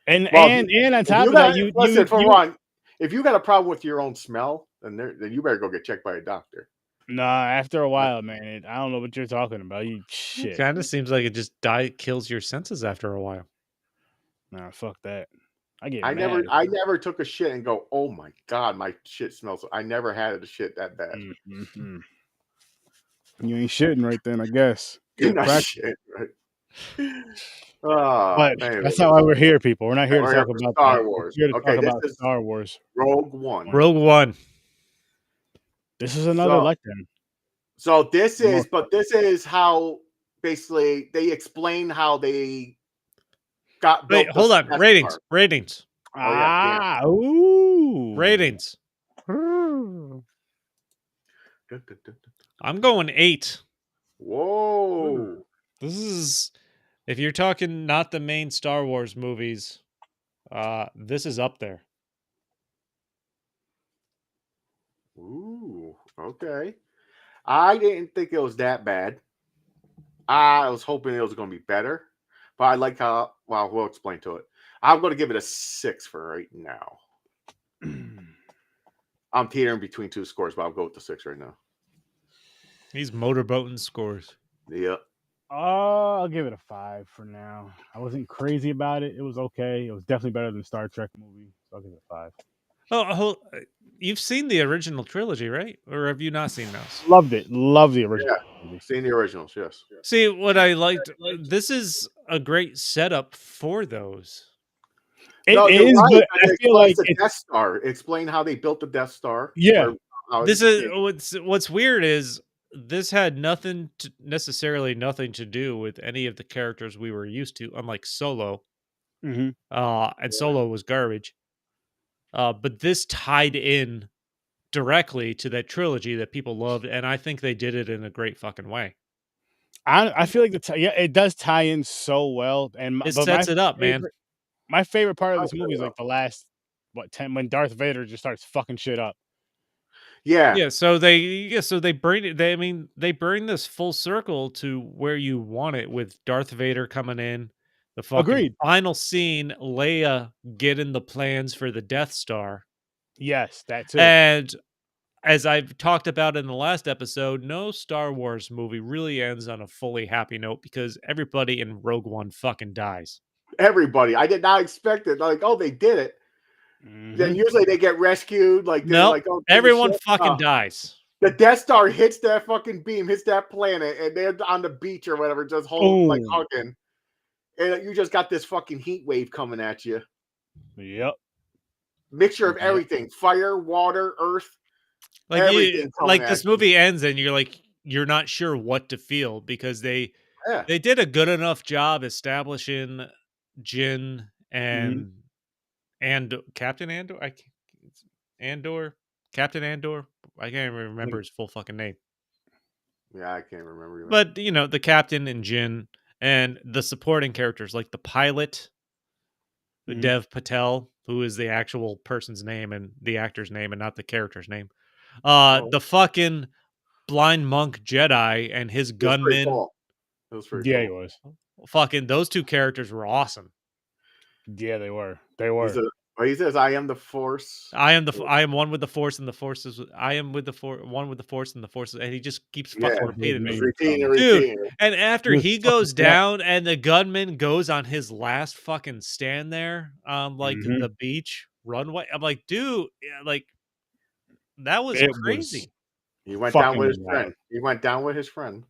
And on top of that,
listen, for one, if you got a problem with your own smell, then you better go get checked by a doctor.
Nah, after a while, man, I don't know what you're talking about. You shit.
It kind of seems like it just kills your senses after a while.
Nah, fuck that. I
never took a shit and go, oh my god, my shit smells. I never had a shit that bad.
Mm-hmm. You ain't shitting right then, I guess.
You're not shitting, right?
But that's not why we're here, people. We're not here to talk about
Star Wars.
We're here to talk about Star Wars.
Rogue One.
Rogue One.
This is another letdown.
So this is how basically they explain how they got.
Wait, hold on. Ratings.
Ooh.
Ratings. I'm going 8.
Whoa.
This is, if you're talking not the main Star Wars movies, this is up there.
Ooh, okay. I didn't think it was that bad. I was hoping it was going to be better, but I like how. Well, we'll explain to it. I'm going to give it a 6 for right now. I'm teetering between 2 scores, but I'll go with the 6 right now.
He's motorboating scores.
Yep.
I'll give it a 5 for now. I wasn't crazy about it. It was okay. It was definitely better than the Star Trek movie. So I'll give it a 5.
Oh, you've seen the original trilogy, right? Or have you not seen those?
Loved it. Love the original.
Yeah, seen the originals, yes.
See, what I liked, this is a great setup for those.
It is, right, but I feel like
the Death Star. Explain how they built the Death Star.
Yeah.
This is what's weird is this had necessarily nothing to do with any of the characters we were used to, unlike Solo.
Mm-hmm.
And Solo was garbage. But this tied in directly to that trilogy that people loved, and I think they did it in a great fucking way.
I feel like it does tie in so well, and
it sets it up, man.
My favorite part of this movie is like the last 10 when Darth Vader just starts fucking shit up.
Yeah.
So they bring it. They bring this full circle to where you want it with Darth Vader coming in. The fucking final scene, Leia getting the plans for the Death Star.
Yes, that too.
And as I've talked about in the last episode, no Star Wars movie really ends on a fully happy note because everybody in Rogue One fucking dies.
Everybody. I did not expect it. Like, oh, they did it. Mm-hmm. Then usually they get rescued. Like,
no, like, oh, everyone fucking dies.
The Death Star hits that fucking beam, hits that planet, and they're on the beach or whatever, just holding, like hugging. And you just got this fucking heat wave coming at you.
Yep.
Mixture of everything: fire, water, earth.
Like this movie ends, and you're not sure what to feel because they did a good enough job establishing Jin and Captain Andor. Captain Andor. I can't even remember his full fucking name.
Yeah, I can't remember either.
But the captain and Jin. And the supporting characters, like the pilot, Dev Patel, who is the actual person's name and the actor's name and not the character's name. The fucking blind monk Jedi and his gunman.
It was pretty cool.
He was.
Fucking those two characters were awesome.
Yeah, they were. They were.
Well, he says, "I am the Force."
I am one with the Force, and the Force is I am with the one with the Force, and the Force, and he just keeps
Yeah,
fucking
Force with
repeating
me.
it.
just repeating,
Dude,
repeating.
and after
He was
he
fucking
goes
yeah.
down and the gunman goes on his last fucking stand there on like
Mhm.
the beach runway, I'm like, dude, yeah, like that was
It was
crazy.
He went down with his
fucking wild.
friend. He went down with his friend.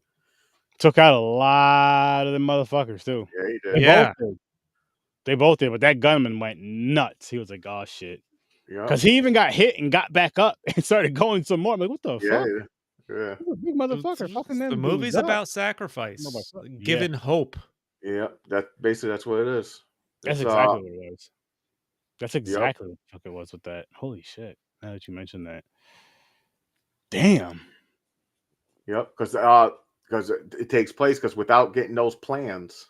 Took out a lot of them motherfuckers too.
Yeah, he
They
did.
both
Yeah.
did. They both did, but that gunman went nuts. He was like, "Oh shit."
Yep.
'Cause he even got hit and got back up and started going some more. I'm like, "What the
Yeah,
fuck?
yeah, yeah,
He's a big motherfucker fucking
The
them dudes
movie's
up."
about sacrifice,
Yeah,
giving hope.
yeah. That's what it is.
that's
It's
exactly what it was. That's
yep,
exactly what the fuck it was with that. Holy shit, now that you mentioned that. Damn.
yep. Because it takes place because without getting those plans,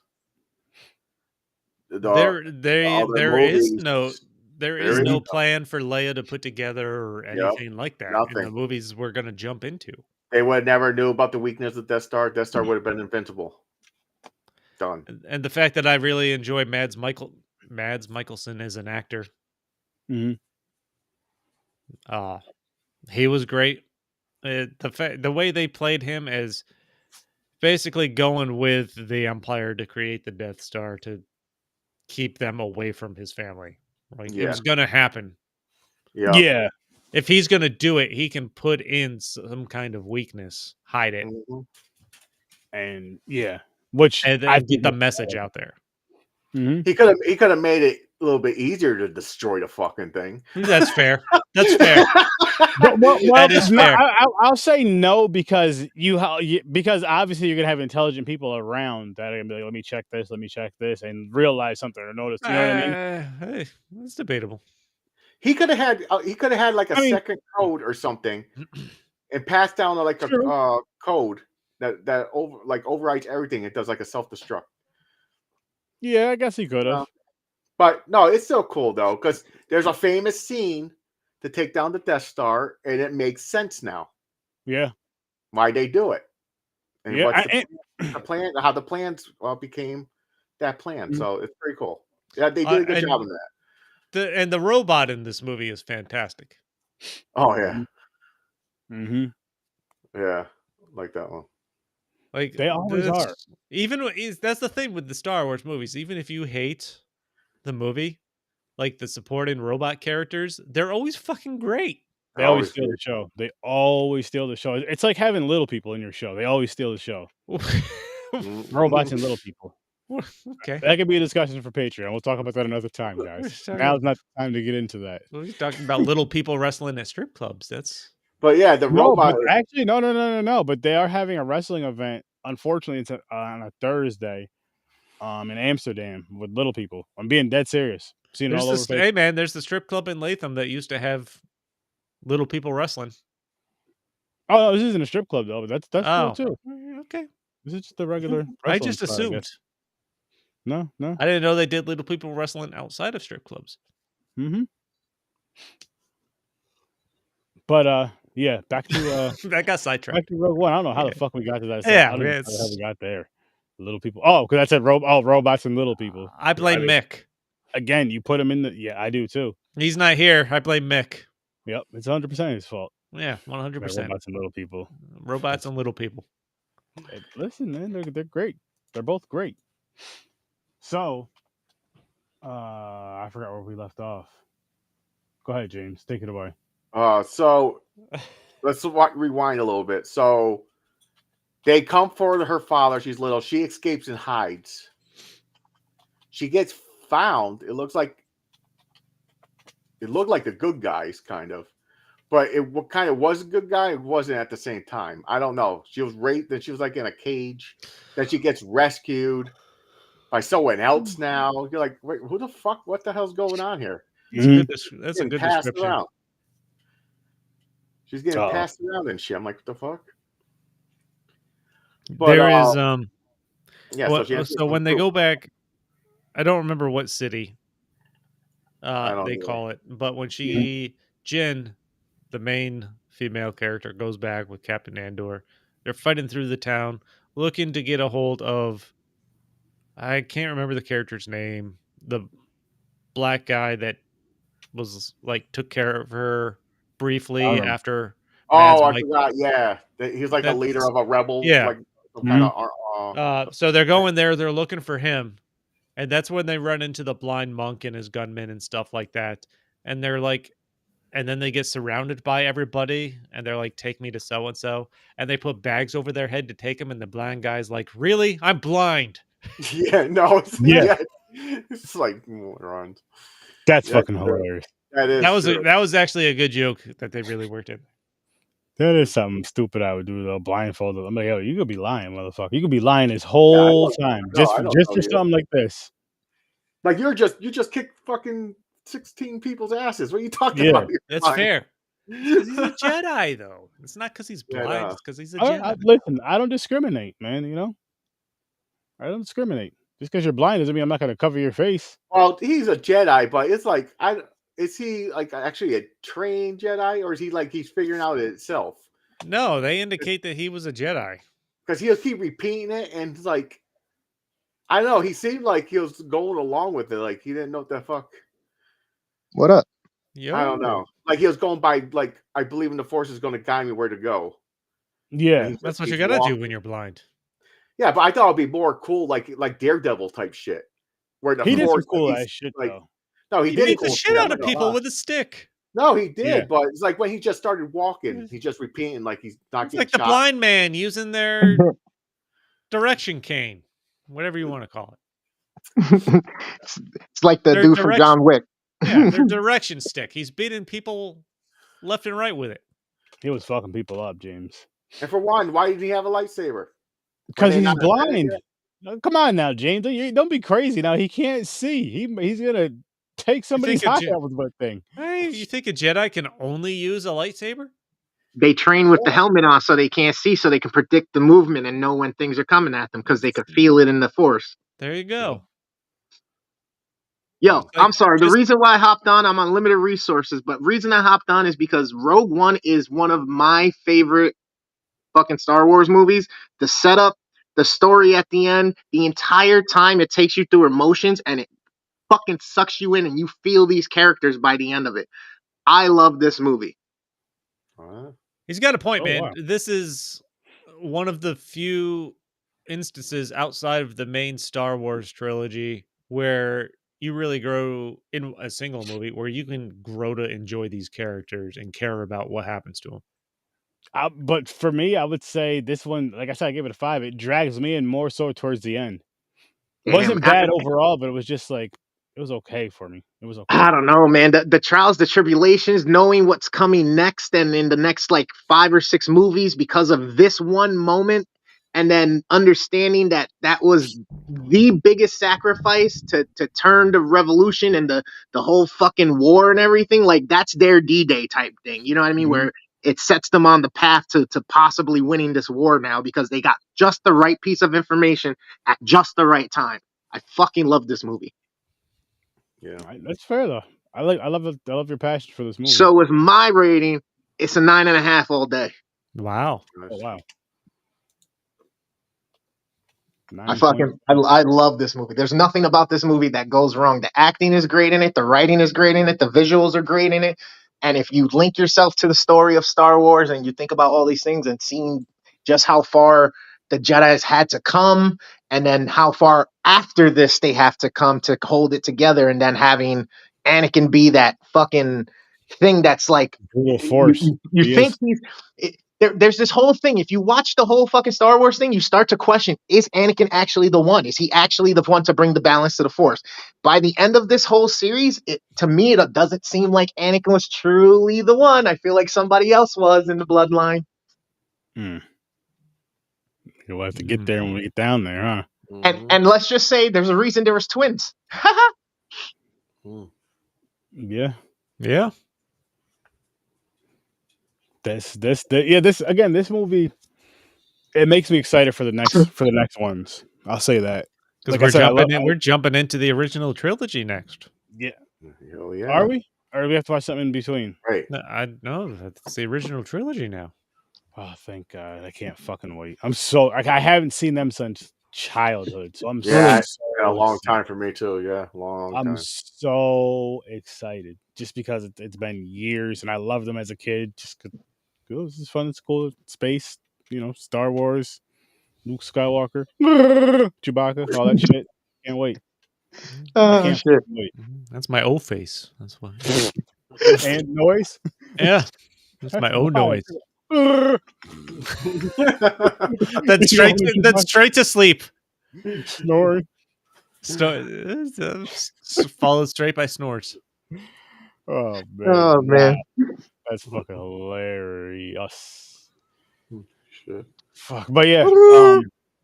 the other
There is
movies, there is
Mhm.
no plan for Leia to put together or
yep,
anything like that in
nothing.
the movies we're gonna jump into.
They would never knew about the weakness of Death Star. Death Star would have been invincible. Done.
And the fact that I really enjoy Mads Mikkelsen as an actor.
Mhm.
Uh he was great. The way they played him as basically going with the Empire to create the Death Star to keep them away from his family. Like it
Yeah.
was gonna happen.
Yep.
Yeah.
If he's gonna do it, he can put in some kind of weakness, hide it,
Mhm.
And yeah, which
and
I
then get
think
the message out there.
Mhm.
He could have made it a little bit easier to destroy the fucking thing.
That's fair. That's fair.
Well,
That is
no,
fair.
I'll say no because because obviously you're gonna have intelligent people around that are gonna be like, let me check this, and realize something or notice. You know what I mean?
Hey, it's debatable.
He could have had like a
I mean,
second code or something and passed down like a
true.
code that overrides everything. It does like a self destruct.
Yeah, I guess he could have.
But no, it's still cool though because there's a famous scene to take down the Death Star, and it makes sense now
Yeah,
why they do it and
yeah.
what's the plan, how the plans became that plan.
Mhm.
So it's pretty cool. Yeah, they did a good job
And
in that.
the robot in this movie is fantastic.
Oh yeah,
Mhm.
yeah, like that one.
Like
They always are.
that's the thing with the Star Wars movies. Even if you hate the movie, like the supporting robot characters, they're always fucking great.
They always
Always
steal
did.
the show. They always steal the show. It's like having little people in your show. They always steal the show. Robots and little people.
Okay.
That could be a discussion for Patreon. We'll talk about that another time,
We're
guys.
just talking
Now's not the time to get into that.
we're just talking about little people wrestling at strip clubs. That's
But yeah, the
No,
robot.
but actually, no. But they are having a wrestling event. Unfortunately, it's on a Thursday, in Amsterdam with little people. I'm being dead serious. Seen it all over Facebook.
hey man, there's the strip club in Latham that used to have little people wrestling.
Oh, no, this isn't a strip club though, but that's cool
Oh,
too.
okay.
This is just a regular
I
wrestling
just
spot, I guess.
assumed.
No.
I didn't know they did little people wrestling outside of strip clubs.
Mhm. But, yeah,
That got sidetracked.
back to Rogue One. I don't know how
Yeah.
the fuck we got to that I
Yeah,
don't even know how the hell we
it's
got there. Little people. Oh, because I said robots and little people.
I
I
blame
mean,
Mick.
again, you put them in the yeah, I do too.
He's not here. I blame Mick.
Yep, it's 100% his fault.
Yeah,
By
100%.
robots and little people.
Robots
That's
and little people.
listen, man, they're great. They're both great. So, I forgot where we left off. Go ahead, James. Take it away.
So let's rewind a little bit. So they come for her father. She's little. She escapes and hides. She gets found. It looked like the good guys, kind of, but what kind of was a good guy. It wasn't at the same time. I don't know. She was raped. Then she was like in a cage. Then she gets rescued by someone else. Now you're like, wait, who the fuck? What the hell's going on here?
That's a
Getting
good
passed
description.
around. She's getting
Uh-oh.
passed around and shit. I'm like, what the fuck? But
There is
yeah. So she has
so when they go back, I don't remember what city
I don't
they
know.
call it, but when Jin, the main female character, goes back with Captain Andor, they're fighting through the town looking to get a hold of, I can't remember the character's name, the black guy that was like took care of her briefly
Um,
after Mads
Oh, I
Mike.
forgot. Yeah, he's like a leader
That's
of a rebel,
yeah.
like some kind
mhm.
of.
So they're going there. They're looking for him, and that's when they run into the blind monk and his gunmen and stuff like that. And they're like, and then they get surrounded by everybody, and they're like, "Take me to so and so," and they put bags over their head to take him. And the blind guy's like, "Really? I'm blind."
Yeah, no, it's,
Yeah,
yeah, it's like morons.
that's
Yeah,
fucking hilarious.
that is true.
That was actually a good joke that they really worked in.
That is something stupid I would do though, blindfolded. I'm like, yo, you could be lying, motherfucker. You could be lying this
Yeah, I
whole
don't.
time
No, I don't
just
know
for
you.
something like this.
Like you just kicked fucking 16 people's asses. What are you talking
Yeah.
about? You're
That's
fine.
fair. Because he's a Jedi, though. It's not because he's
Yeah,
blind.
no.
It's because he's a
I,
Jedi.
listen, I don't discriminate, man. You know, I don't discriminate. Just because you're blind doesn't mean I'm not gonna cover your face.
Well, he's a Jedi, but it's like is he like actually a trained Jedi, or is he like he's figuring out it itself?
No, they indicate that he was a Jedi.
Because he'll keep repeating it, and it's like I don't know. He seemed like he was going along with it, like he didn't know what the fuck.
What up?
I don't know. Like he was going by like I believe in the Force is going to guide me where to go.
Yeah,
And
That's what you
he's
gotta do
walking.
when you're blind.
Yeah, but I thought it'd be more cool, like Daredevil type shit, where the
he did some
Force, like,
cool
he's
ass shit
like,
though.
no, he
He
did
beat the
cool
shit
shit. I'm
out
not
of
gonna
people
lie.
with a stick.
No, he did,
Yeah.
but it's like when he just started walking, he's just repeating like he's not
It's
getting
like the
shot.
blind man using their direction cane, whatever you want to call it.
It's like the
Their
dude from
direction.
John Wick.
Yeah, their direction stick. He's beating people left and right with it.
He was fucking people up, James.
And for one, why did he have a lightsaber?
Because
they
he's
not invented
blind.
yet?
No, come on now, James. Don't be crazy now. He can't see. He's gonna take somebody's
think a
eye
Je-
out with that thing.
Hey, you think a Jedi can only use a lightsaber?
They train with the helmet on so they can't see, so they can predict the movement and know when things are coming at them because they could feel it in the Force.
There you go.
Yo,
Like,
I'm sorry. The
just-
reason why I hopped on, I'm on limited resources, but reason I hopped on is because Rogue One is one of my favorite fucking Star Wars movies. The setup, the story at the end, the entire time it takes you through emotions and it fucking sucks you in and you feel these characters by the end of it. I love this movie.
He's got a point,
Oh,
man.
wow.
This is one of the few instances outside of the main Star Wars trilogy where you really grow in a single movie where you can grow to enjoy these characters and care about what happens to them.
But for me, I would say this one, like I said, I gave it a 5. It drags me in more so towards the end.
Damn,
Wasn't bad overall, but it was just like it was okay for me. It was okay.
I don't know, man. The trials, the tribulations, knowing what's coming next and in the next like 5 or 6 movies because of this one moment, and then understanding that that was the biggest sacrifice to turn the revolution and the whole fucking war and everything. Like that's their D-Day type thing. You know what I mean?
Mhm.
Where it sets them on the path to possibly winning this war now because they got just the right piece of information at just the right time. I fucking love this movie.
Yeah,
That's fair though. I love your passion for this movie.
So with my rating, it's a 9.5 all day.
Wow.
Oh wow.
I love this movie. There's nothing about this movie that goes wrong. The acting is great in it, the writing is great in it, the visuals are great in it. And if you link yourself to the story of Star Wars and you think about all these things and seeing just how far the Jedi's had to come and then how far after this they have to come to hold it together, and then having Anakin be that fucking thing that's like
Brutal force.
you
He
think
is.
there's this whole thing. If you watch the whole fucking Star Wars thing, you start to question, is Anakin actually the one? Is he actually the one to bring the balance to the Force? By the end of this whole series, to me, it doesn't seem like Anakin was truly the one. I feel like somebody else was in the bloodline.
You'll have to get there when we get down there, huh?
And let's just say there's a reason there was twins.
Yeah.
Yeah.
This movie, it makes me excited for the next ones. I'll say that.
Because
Like I said,
we're jumping into the original trilogy next.
Yeah.
Hell yeah.
Are we? Or do we have to watch something in between?
Right.
No, I know that's the original trilogy now.
Oh, thank God. I can't fucking wait. I haven't seen them since childhood. So
Yeah,
so
it's been a long
excited.
time for me too. Yeah, long
I'm
time.
so excited. just because it's been years, and I loved them as a kid. Just 'cause it was just fun. It's cool. Space, Star Wars, Luke Skywalker, Chewbacca, all that shit. Can't wait. I
Oh
can't
shit.
wait.
That's my O face. That's why.
And noise.
Yeah, that's my O
Why?
noise. That's straight. That's straight to sleep.
Snoring.
Followed straight by snores.
Oh man.
Oh man.
That's fucking hilarious.
Shit.
Fuck. But yeah,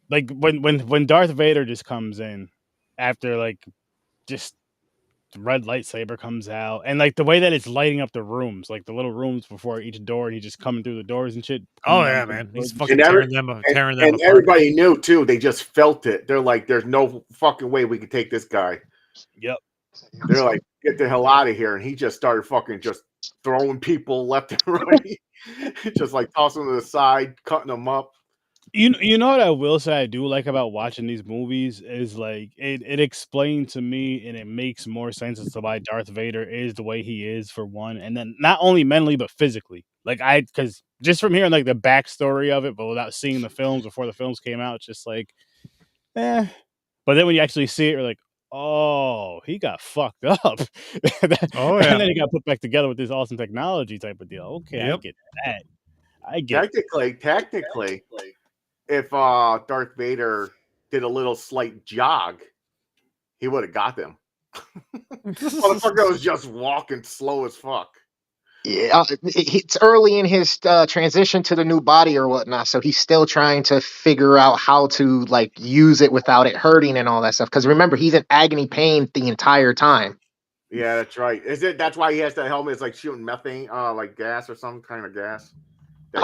like when Darth Vader just comes in after like just the red lightsaber comes out, and like the way that it's lighting up the rooms, like the little rooms before each door, and he's just coming through the doors and shit.
Oh
coming
yeah,
down through
man.
the
He's
doors and
fucking
shit.
tearing them
And
apart.
everybody knew too. They just felt it. They're like, "There's no fucking way we could take this guy."
Yep.
They're like, "Get the hell out of here!" And he just started fucking just throwing people left and right, just like tossing them to the side, cutting them up.
You know what I will say I do like about watching these movies is like it explained to me, and it makes more sense as to why Darth Vader is the way he is, for one, and then not only mentally but physically. Like because just from hearing like the backstory of it, but without seeing the films before the films came out, it's just like, eh. But then when you actually see it, you're like, oh, he got fucked up.
Oh yeah.
And then he got put back together with this awesome technology type of deal. Okay, I
Yep.
get that. I get
Technically, if Darth Vader did a little slight jog, he would have got them. Motherfucker was just walking slow as fuck.
Yeah, it's early in his transition to the new body or whatnot, so he's still trying to figure out how to like use it without it hurting and all that stuff. Because remember, he's in agony pain the entire time.
Yeah, that's right. Is it? That's why he has that helmet. It's like shooting methane, like gas or some kind of gas.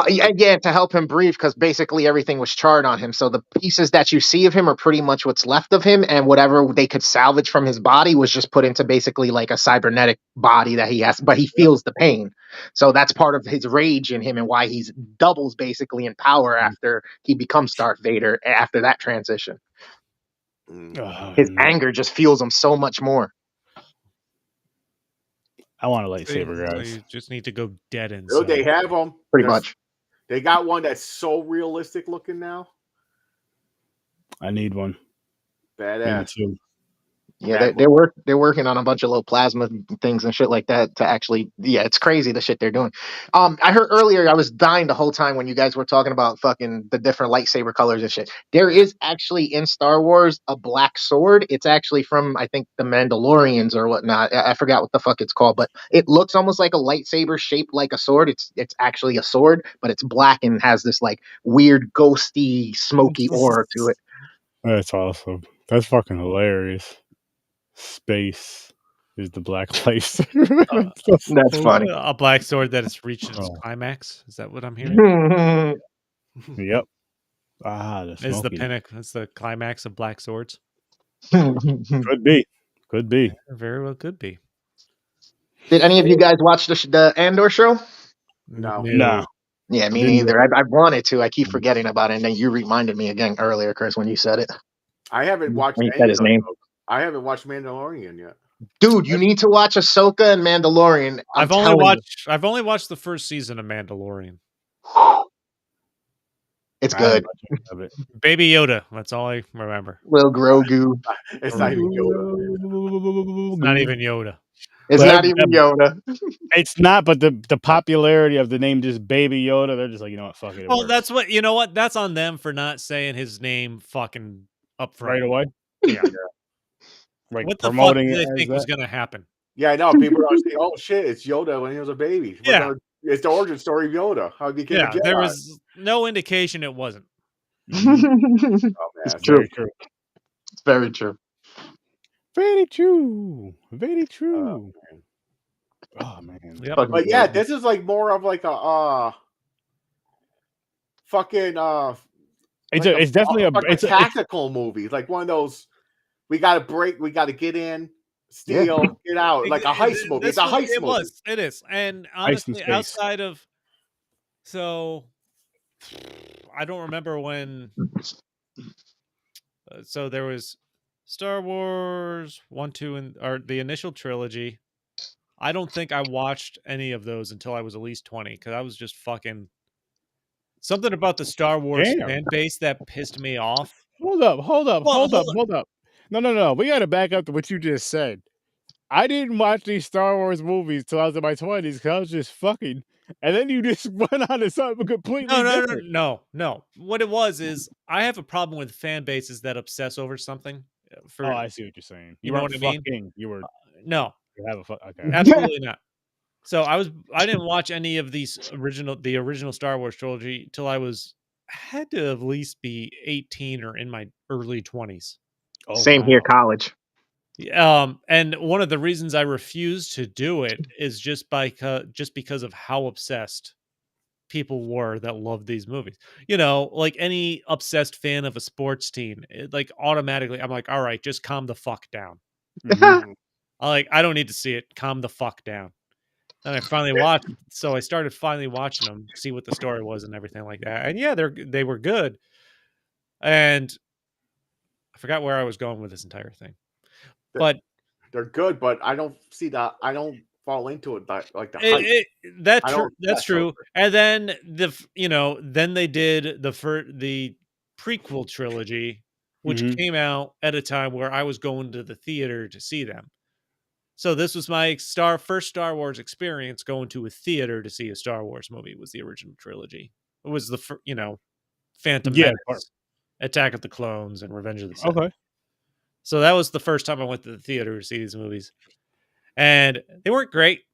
Yeah, to help him breathe, because basically everything was charred on him. So the pieces that you see of him are pretty much what's left of him, and whatever they could salvage from his body was just put into basically like a cybernetic body that he has, but he feels the pain. So that's part of his rage in him and why he's doubles basically in power after he becomes Darth Vader after that transition. His anger just fuels him so much more.
I want a lightsaber,
So
guys.
you just need to go dead
Oh,
inside.
they have them
Pretty much.
They got one that's so realistic looking now.
I need one.
Badass.
Yeah, they're working on a bunch of little plasma things and shit like that to actually, yeah, it's crazy the shit they're doing. I heard earlier, I was dying the whole time when you guys were talking about fucking the different lightsaber colors and shit. There is actually in Star Wars a black sword. It's actually from, I think, the Mandalorians or whatnot. I forgot what the fuck it's called, but it looks almost like a lightsaber shaped like a sword. It's actually a sword, but it's black and has this like weird ghosty smoky aura to it.
That's awesome. That's fucking hilarious. Space is the black place.
That's funny.
A black sword that has reached its climax. Is that what I'm hearing?
Yep.
Is the pinnacle? That's the climax of black swords.
Could be. Could be.
Very well could be.
Did any of you guys watch the Andor show?
No.
Yeah, me neither. I wanted to. I keep forgetting about it, and then you reminded me again earlier, Chris, when you said it.
I haven't watched
When you said his name.
I haven't watched Mandalorian yet.
Dude, you need to watch Ahsoka and Mandalorian.
I've only watched the first season of Mandalorian.
It's good.
Baby Yoda. That's all I remember.
Little Grogu.
It's not even Yoda.
It's not even Yoda.
It's not even Yoda.
It's not, but the popularity of the name just Baby Yoda, they're just like, you know what, fuck it.
Well, that's what, you know what? That's on them for not saying his name fucking up front.
Right away?
Yeah.
Like
what the fuck
promoting
did
it
they think was going to happen?
Yeah, I know. People are saying, oh shit, it's Yoda when he was a baby. But
Yeah.
It's the origin story of Yoda. How he became a Jedi.
There was no indication it wasn't.
It's true.
Very true.
It's very true.
Very true. Very true. Oh man.
Yep.
But yeah, this is like more of like a fucking
it's definitely
a tactical movie. Like one of those, we gotta break, we gotta get in, steal, get out. Like a heist movie. It's a heist movie.
It is. And honestly, outside of, so I don't remember when. So there was Star Wars 1, 2, or the initial trilogy. I don't think I watched any of those until I was at least 20 because I was just fucking something about the Star Wars
Damn.
fan base that pissed me off.
Hold up, hold up,
Well,
hold up,
hold
hold up. No, no, no. We gotta back up to what you just said. I didn't watch these Star Wars movies till I was in my 20s because I was just fucking. And then you just went on to something completely different.
no. What it was is I have a problem with fan bases that obsess over something.
Oh,
For
I see what you're saying.
you
You
know
weren't
what I mean?
fucking. You were.
No,
You have a fuck. Okay.
absolutely not. So I didn't watch any of the original Star Wars trilogy till I was had to at least be 18 or in my early 20s.
Oh
Same here,
wow.
college.
And one of the reasons I refused to do it is just because of how obsessed people were that loved these movies. You know, like any obsessed fan of a sports team, like automatically I'm like, all right, just calm the fuck down.
Mhm.
I don't need to see it. Calm the fuck down. And I finally watched, so I started finally watching them, see what the story was and everything like that. And yeah, they were good. And I forgot where I was going with this entire thing. But
They're good, but I don't see that. I don't fall into it like the hype. I don't
that's
obsess over
true.
it.
And then then they did the prequel trilogy, which
Mhm.
came out at a time where I was going to the theater to see them. So this was my first Star Wars experience going to a theater to see a Star Wars movie was the original trilogy. It was Phantom
Yeah.
Menace, Attack of the Clones, and Revenge of the Sith.
Okay.
So that was the first time I went to the theater to see these movies. And they weren't great,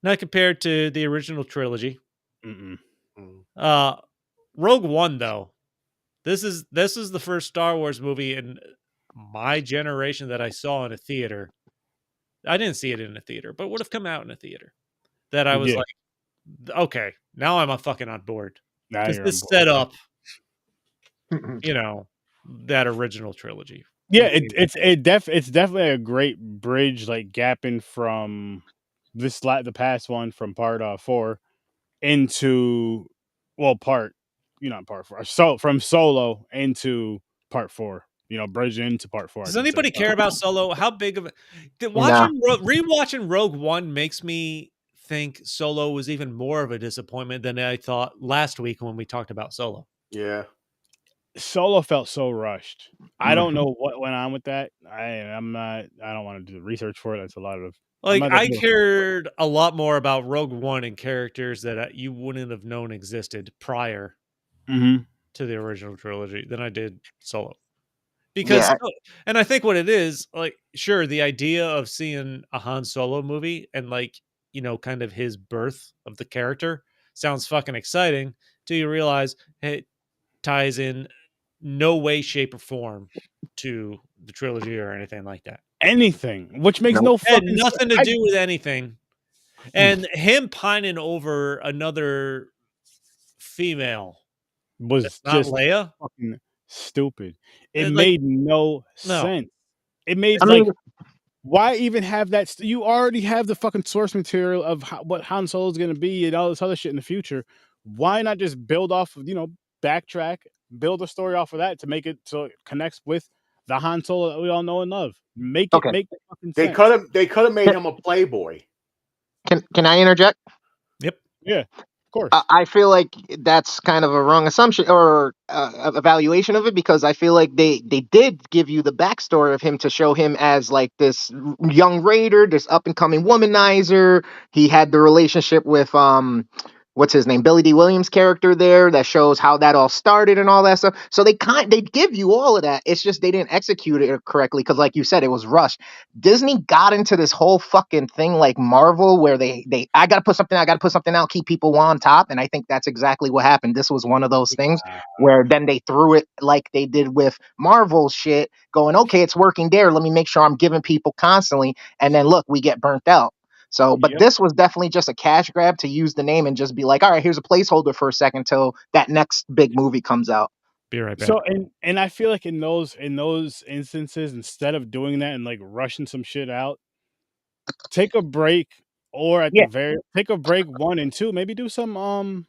not compared to the original trilogy.
Mm-mm.
Mm.
Rogue One, though, this is the first Star Wars movie in my generation that I saw in a theater. I didn't see it in a theater, but would have come out in a theater. That I was
Yeah.
like, okay, now I'm fucking on board
Now
because
you're on
this
board.
set
Okay.
up, that original trilogy.
Yeah, it's definitely a great bridge, like gapping from the past one from part 4 into part not part 4. So from Solo into part 4. Bridging into part 4 at
Does
the same
anybody
time.
care about Solo? How big of a
Nah.
rewatching Rogue One makes me think Solo was even more of a disappointment than I thought last week when we talked about Solo.
Yeah.
Solo felt so rushed. I don't
Mhm.
know what went on with that. I don't want to do the research for it. That's a lot of I'm
Like
not
I
that
cared a lot more about Rogue One and characters that you wouldn't have known existed prior
Mhm.
to the original trilogy than I did Solo. Because
Yeah.
and I think what it is, like, sure, the idea of seeing a Han Solo movie and kind of his birth of the character sounds fucking exciting till you realize it ties in no way, shape, or form to the trilogy or anything like that.
Anything, which makes
Nope.
no
It had
fucking sense.
nothing to do with anything. And him pining over another female that's
Was
not
just
Leia,
fucking stupid. It
like,
made no
no.
sense. It made
I
It's
mean,
why even have that? You already have the fucking source material of what Han Solo is going to be and all this other shit in the future. Why not just build off of, backtrack, build a story off of that to make it so it connects with the Han Solo that we all know and love? Make it
okay.
make fucking
They
sense.
could have made him a playboy.
Can I interject?
Yep.
Yeah, of course.
I feel like that's kind of a wrong assumption or evaluation of it because I feel like they did give you the backstory of him to show him as like this young raider, this up and coming womanizer. He had the relationship with what's his name, Billy D. Williams character there that shows how that all started and all that stuff. So they give you all of that. It's just they didn't execute it correctly because, like you said, it was rushed. Disney got into this whole fucking thing like Marvel where they I gotta put something out, keep people on top. And I think that's exactly what happened. This was one of those things where then they threw it like they did with Marvel shit, going, okay, it's working there. Let me make sure I'm giving people constantly. And then look, we get burnt out. So, but
Yep.
this was definitely just a cash grab to use the name and just be like, all right, here's a placeholder for a second till that next big movie comes out.
Be right back.
So and I feel like in those instances, instead of doing that and like rushing some shit out, take a break or at the
Yeah.
very take a break 1 and 2, maybe do some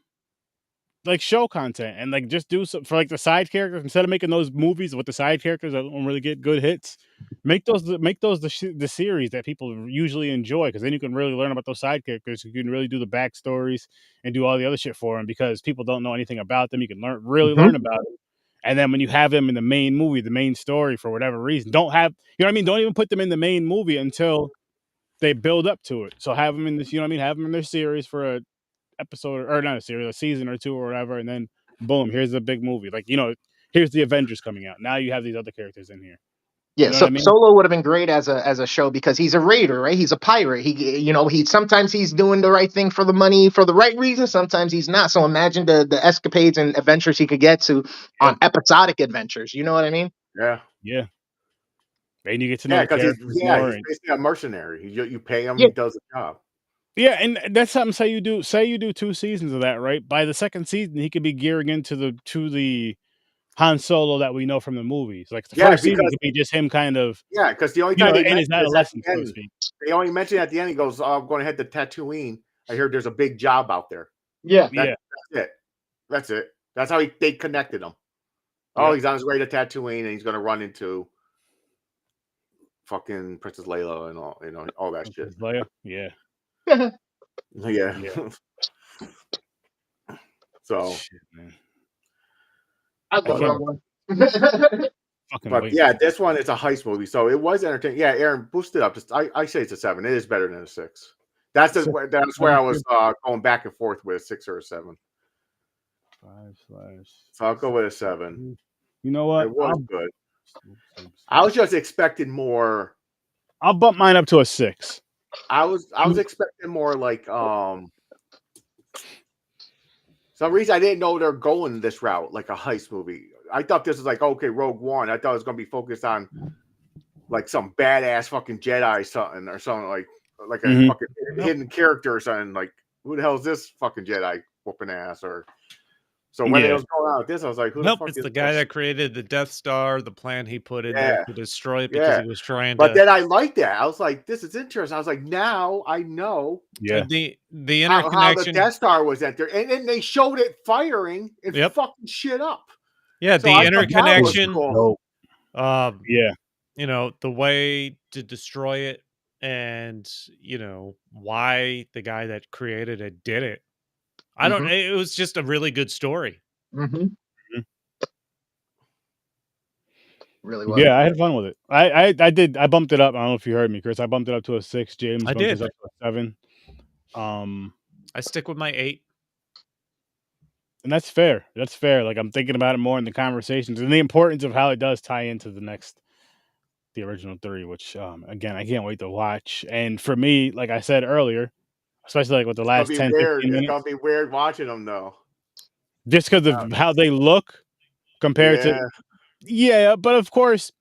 like show content and like just do some for like the side characters instead of making those movies with the side characters that don't really get good hits. Make those the series that people usually enjoy because then you can really learn about those side characters. You can really do the backstories and do all the other shit for them because people don't know anything about them. You can learn about them. And then when you have them in the main movie, the main story for whatever reason, don't have you know what I mean? Don't even put them in the main movie until they build up to it. So have them in this, you know what I mean? Have them in their series for a episode or not a series, a season or two or whatever, and then boom, here's a big movie. Like, here's the Avengers coming out. Now you have these other characters in here.
Yeah,
You know
so
what I mean?
Solo would have been great as a show because he's a raider, right? He's a pirate. He sometimes he's doing the right thing for the money for the right reason. Sometimes he's not. So imagine the escapades and adventures he could get to on episodic adventures. You know what I mean?
Yeah.
Yeah. And you get to know the
because
characters
he's
more.
basically a mercenary. You pay him,
Yeah.
he does the job.
Yeah, and that's something. Say you do 2 seasons of that, right? By the second season, he could be gearing into the Han Solo that we know from the movies. Like the first season could be just him kind of
because the only time they
in his adolescence, so to speak.
They only mention at the end. He goes, "Oh, I'm going to head to Tatooine. I hear there's a big job out there."
Yeah,
that's it. That's how they connected him. Oh, he's on his way to Tatooine, and he's going to run into fucking Princess Leia and all that shit.
Leia, yeah.
So,
shit, man.
I love that one.
But yeah, this one is a heist movie, so it was entertaining. Yeah, Aaron, boost it up. I say it's a 7. It is better than a 6. That's where I was going back and forth with a 6 or a 7.
5/.
So I'll go with a 7.
You know what?
It was good. I was just expecting more.
I'll bump mine up to a 6.
I was expecting more like some reason I didn't know they're going this route, like a heist movie. I thought this was like, okay, Rogue One. I thought it was going to be focused on like some badass fucking Jedi or something like a fucking hidden character or something. Like, who the hell is this fucking Jedi whooping ass? So when it was going on with this, I was like, who the fuck
it's
is
the guy
this?
that created the Death Star, the plan he put in there to destroy it because he was trying
But then I liked that. I was like, this is interesting. I was like, now I know
the interconnection.
How the Death Star was at there. And then they showed it firing and fucking shit up.
Yeah,
So
the interconnection.
Cool.
The way to destroy it and, why the guy that created it did it. I don't. It was just a really good story.
Really well.
Yeah, I had fun with it. I did. I bumped it up. I don't know if you heard me, Chris. I bumped it up to a 6. James bumped it up to a 7.
I stick with my 8.
And that's fair. That's fair. Like I'm thinking about it more in the conversations and the importance of how it does tie into the original 3, which again I can't wait to watch. And for me, like I said earlier, especially like with the last 10, 15 minutes,
it's gonna be weird watching them though.
Just because of how they look compared to but of course,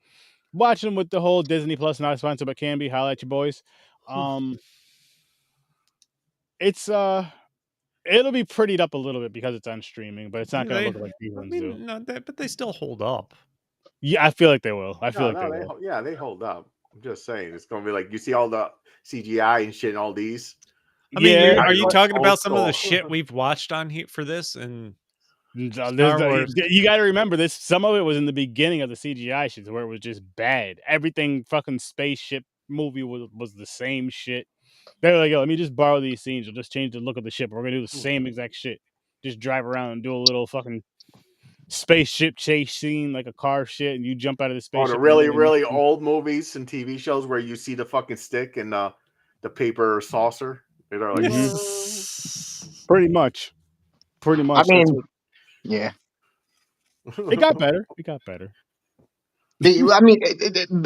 watching them with the whole Disney Plus not sponsored but can be, holla at you boys. It's it'll be prettied up a little bit because it's on streaming, but it's not going to look like these ones do.
No, but they still hold up.
Yeah, I feel like they will. I feel like they will.
Yeah, they hold up. I'm just saying, it's going to be like you see all the CGI and shit and all these.
I mean, are you talking about some of the shit we've watched on here for this? And
you got to remember this. Some of it was in the beginning of the CGI shit, where it was just bad. Everything fucking spaceship movie was the same shit. They're like, yo, let me just borrow these scenes. We'll just change the look of the ship. We're gonna do the same exact shit. Just drive around and do a little fucking spaceship chase scene, like a car shit, and you jump out of the spaceship.
Oh, the really, really old movies and TV shows where you see the fucking stick and the paper saucer. They're like,
pretty much.
I mean, yeah.
It got better. It got better.
I mean,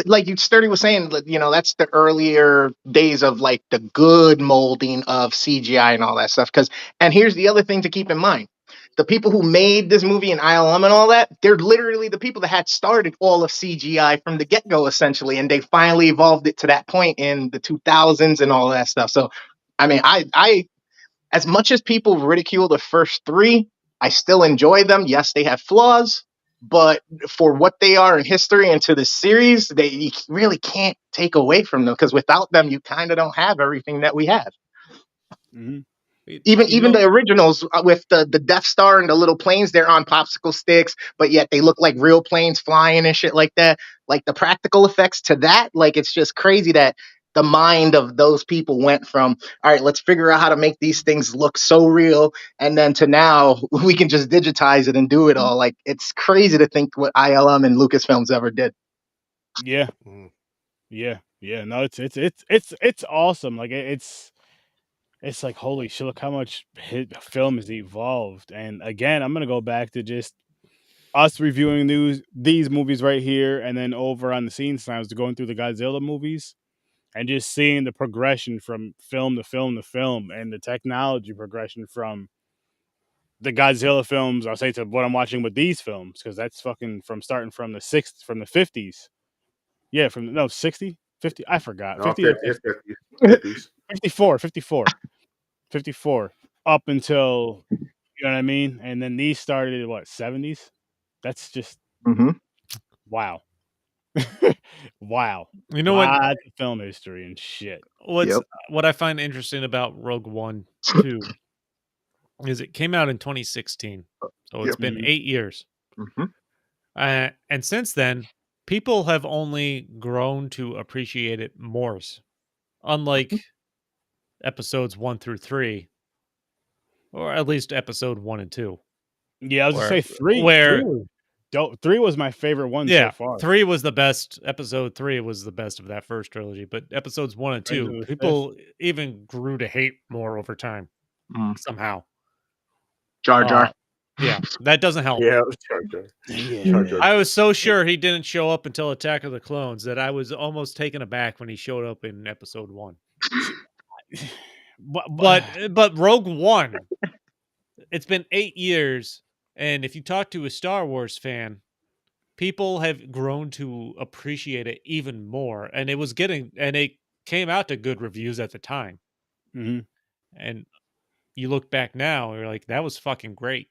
like Sturdy was saying, that's the earlier days of like the good molding of CGI and all that stuff. And here's the other thing to keep in mind. The people who made this movie in ILM and all that, they're literally the people that had started all of CGI from the get-go, essentially. And they finally evolved it to that point in the 2000s and all that stuff. So, I mean, I as much as people ridicule the first 3, I still enjoy them. Yes, they have flaws. But for what they are in history and to the series, you really can't take away from them because without them, you kind of don't have everything that we have.
Mm-hmm.
Even the originals with the Death Star and the little planes, they're on popsicle sticks, but yet they look like real planes flying and shit like that. Like the practical effects to that, like it's just crazy that the mind of those people went from, all right, let's figure out how to make these things look so real, and then to now we can just digitize it and do it all. Like it's crazy to think what ILM and Lucasfilms ever did.
Yeah, yeah. No, it's awesome. Like it's like, holy shit, look how much film has evolved. And again, I'm gonna go back to just us reviewing these movies right here, and then over on the scenes times to going through the Godzilla movies and just seeing the progression from film to film to film, and the technology progression from the Godzilla films, I'll say, to what I'm watching with these films, because that's fucking from starting from the 50s. Yeah, from no 60, 50, I forgot.
No,
50 or
50, 50s.
54, 54 up until, you know what I mean? And then these started at what, 70s? That's just
Mm-hmm.
wow. Wow.
You know what?
Lots of film history and shit.
Yep.
What I find interesting about Rogue One too is it came out in 2016, so it's
Yep.
been
Mhm.
8 years,
Mm-hmm.
and since then, people have only grown to appreciate it more. Unlike episodes 1 through 3, or at least episode 1 and 2,
Yeah, I was gonna
where
say three
where
was dope. 3 was my favorite one so
yeah,
far.
3 was the best. Episode 3 was the best of that first trilogy, but episodes 1 and
Revenge
2,
of the Sith.
people even grew to hate more over time somehow.
Jar Jar.
Yeah, that doesn't help.
Yeah, it was Jar Jar.
Yeah.
Jar Jar.
I was so sure he didn't show up until Attack of the Clones that I was almost taken aback when he showed up in episode 1. But Rogue One, it's been 8 years, and if you talk to a Star Wars fan, people have grown to appreciate it even more, and it came out to good reviews at the time.
Mhm.
And you look back now, you're like, that was fucking great.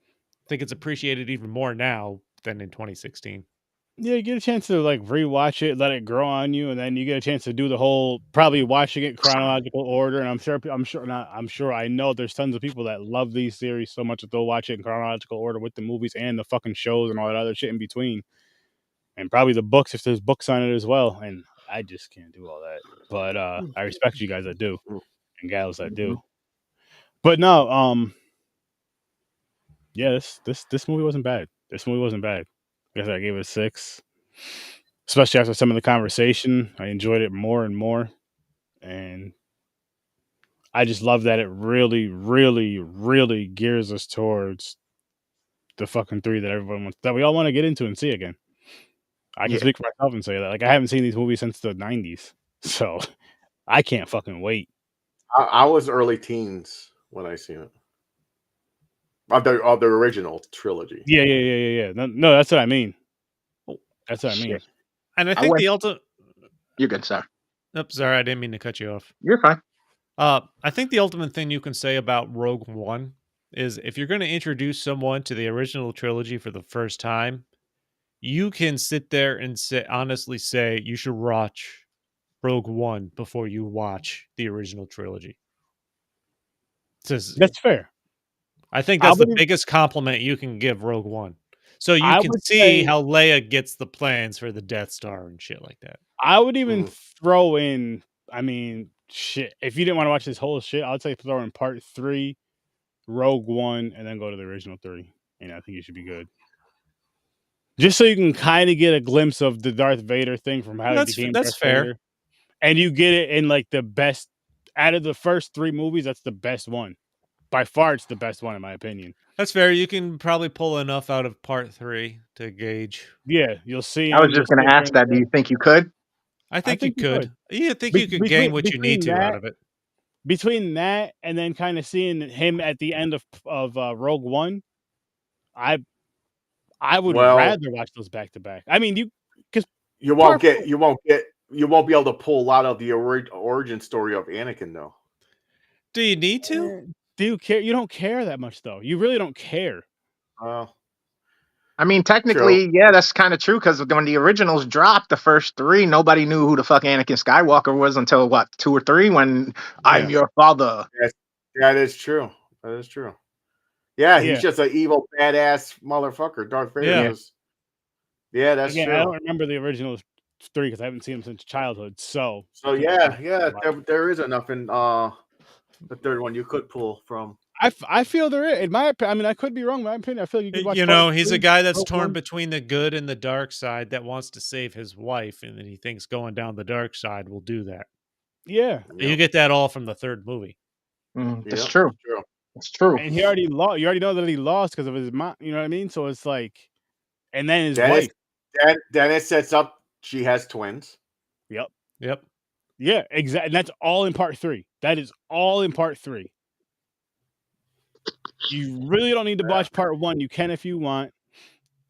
I think it's appreciated even more now than in 2016.
Yeah, you get a chance to like rewatch it, let it grow on you, and then you get a chance to do the whole probably watching it chronological order. And I know there's tons of people that love these series so much that they'll watch it in chronological order with the movies and the fucking shows and all that other shit in between. And probably the books if there's books on it as well. And I just can't do all that. But I respect you guys that do, and gals that do. But no, yeah, this movie wasn't bad. This movie wasn't bad. I guess I gave it a 6. Especially after some of the conversation, I enjoyed it more and more, and I just love that it really, really, really gears us towards the fucking 3 that everyone wants, that we all want to get into and see again. I can speak for myself and say that. Like, I haven't seen these movies since the 90s, so I can't fucking wait.
I was early teens when I seen it. Of the original trilogy.
Yeah. No, that's what I mean. That's what I mean.
Shit.
And I think the ultimate.
You're good, sir.
Oops, sorry, I didn't mean to cut you off.
You're fine.
I think the ultimate thing you can say about Rogue One is if you're going to introduce someone to the original trilogy for the first time, you can sit there and honestly say you should watch Rogue One before you watch the original trilogy.
That's fair.
I think that's the biggest compliment you can give Rogue One. So you can see how Leia gets the plans for the Death Star and shit like that.
I would even throw in, I mean, shit. If you didn't want to watch this whole shit, I'd say throw in part 3, Rogue One, and then go to the original 3. And I think you should be good. Just so you can kind of get a glimpse of the Darth Vader thing from how he became Darth Vader. And you get it in like the best, out of the first 3 movies, that's the best one. By far, it's the best one in my opinion.
That's fair. You can probably pull enough out of part 3 to gauge.
Yeah, you'll see.
I was just going to ask that. Do you think you could?
I think you could. Yeah, I think you could gain what you need to out of it.
Between that and then kind of seeing him at the end of Rogue One, I would rather watch those back to back. I mean,
you won't be able to pull a lot of the origin story of Anakin though.
Do you need to?
Do you care? You don't care that much though. You really don't care.
I mean,
True.
technically, yeah, that's kind of true because when the originals dropped, the first three, nobody knew who the fuck Anakin Skywalker was until what, 2 or 3 when I'm
Yeah.
your father.
Yes, that is true. That is true. Yeah, he's
Yeah.
just an evil, badass motherfucker. Darth Vader
Yeah.
just. Yeah, that's
Again,
true.
I don't remember the original 3 because I haven't seen them since childhood. So
So yeah, there is enough in the third one you could pull from.
I feel there is. In my opinion, I mean, I could be wrong. In my opinion, I feel like you could watch.
You
part
know, he's a
3,
guy that's
Rogue
torn
One.
between the good and the dark side that wants to save his wife, and then he thinks going down the dark side will do that.
Yeah,
You get that all from the third movie.
That's
Yep,
true.
true.
That's true.
and he already lost. You already know that he lost because of his mom. You know what I mean? So it's like, and then his
Then
wife.
then it sets up she has twins.
Yep.
Yep.
Yeah, exactly. And that's all in part 3. That is all in part 3. You really don't need to watch part 1. You can if you want.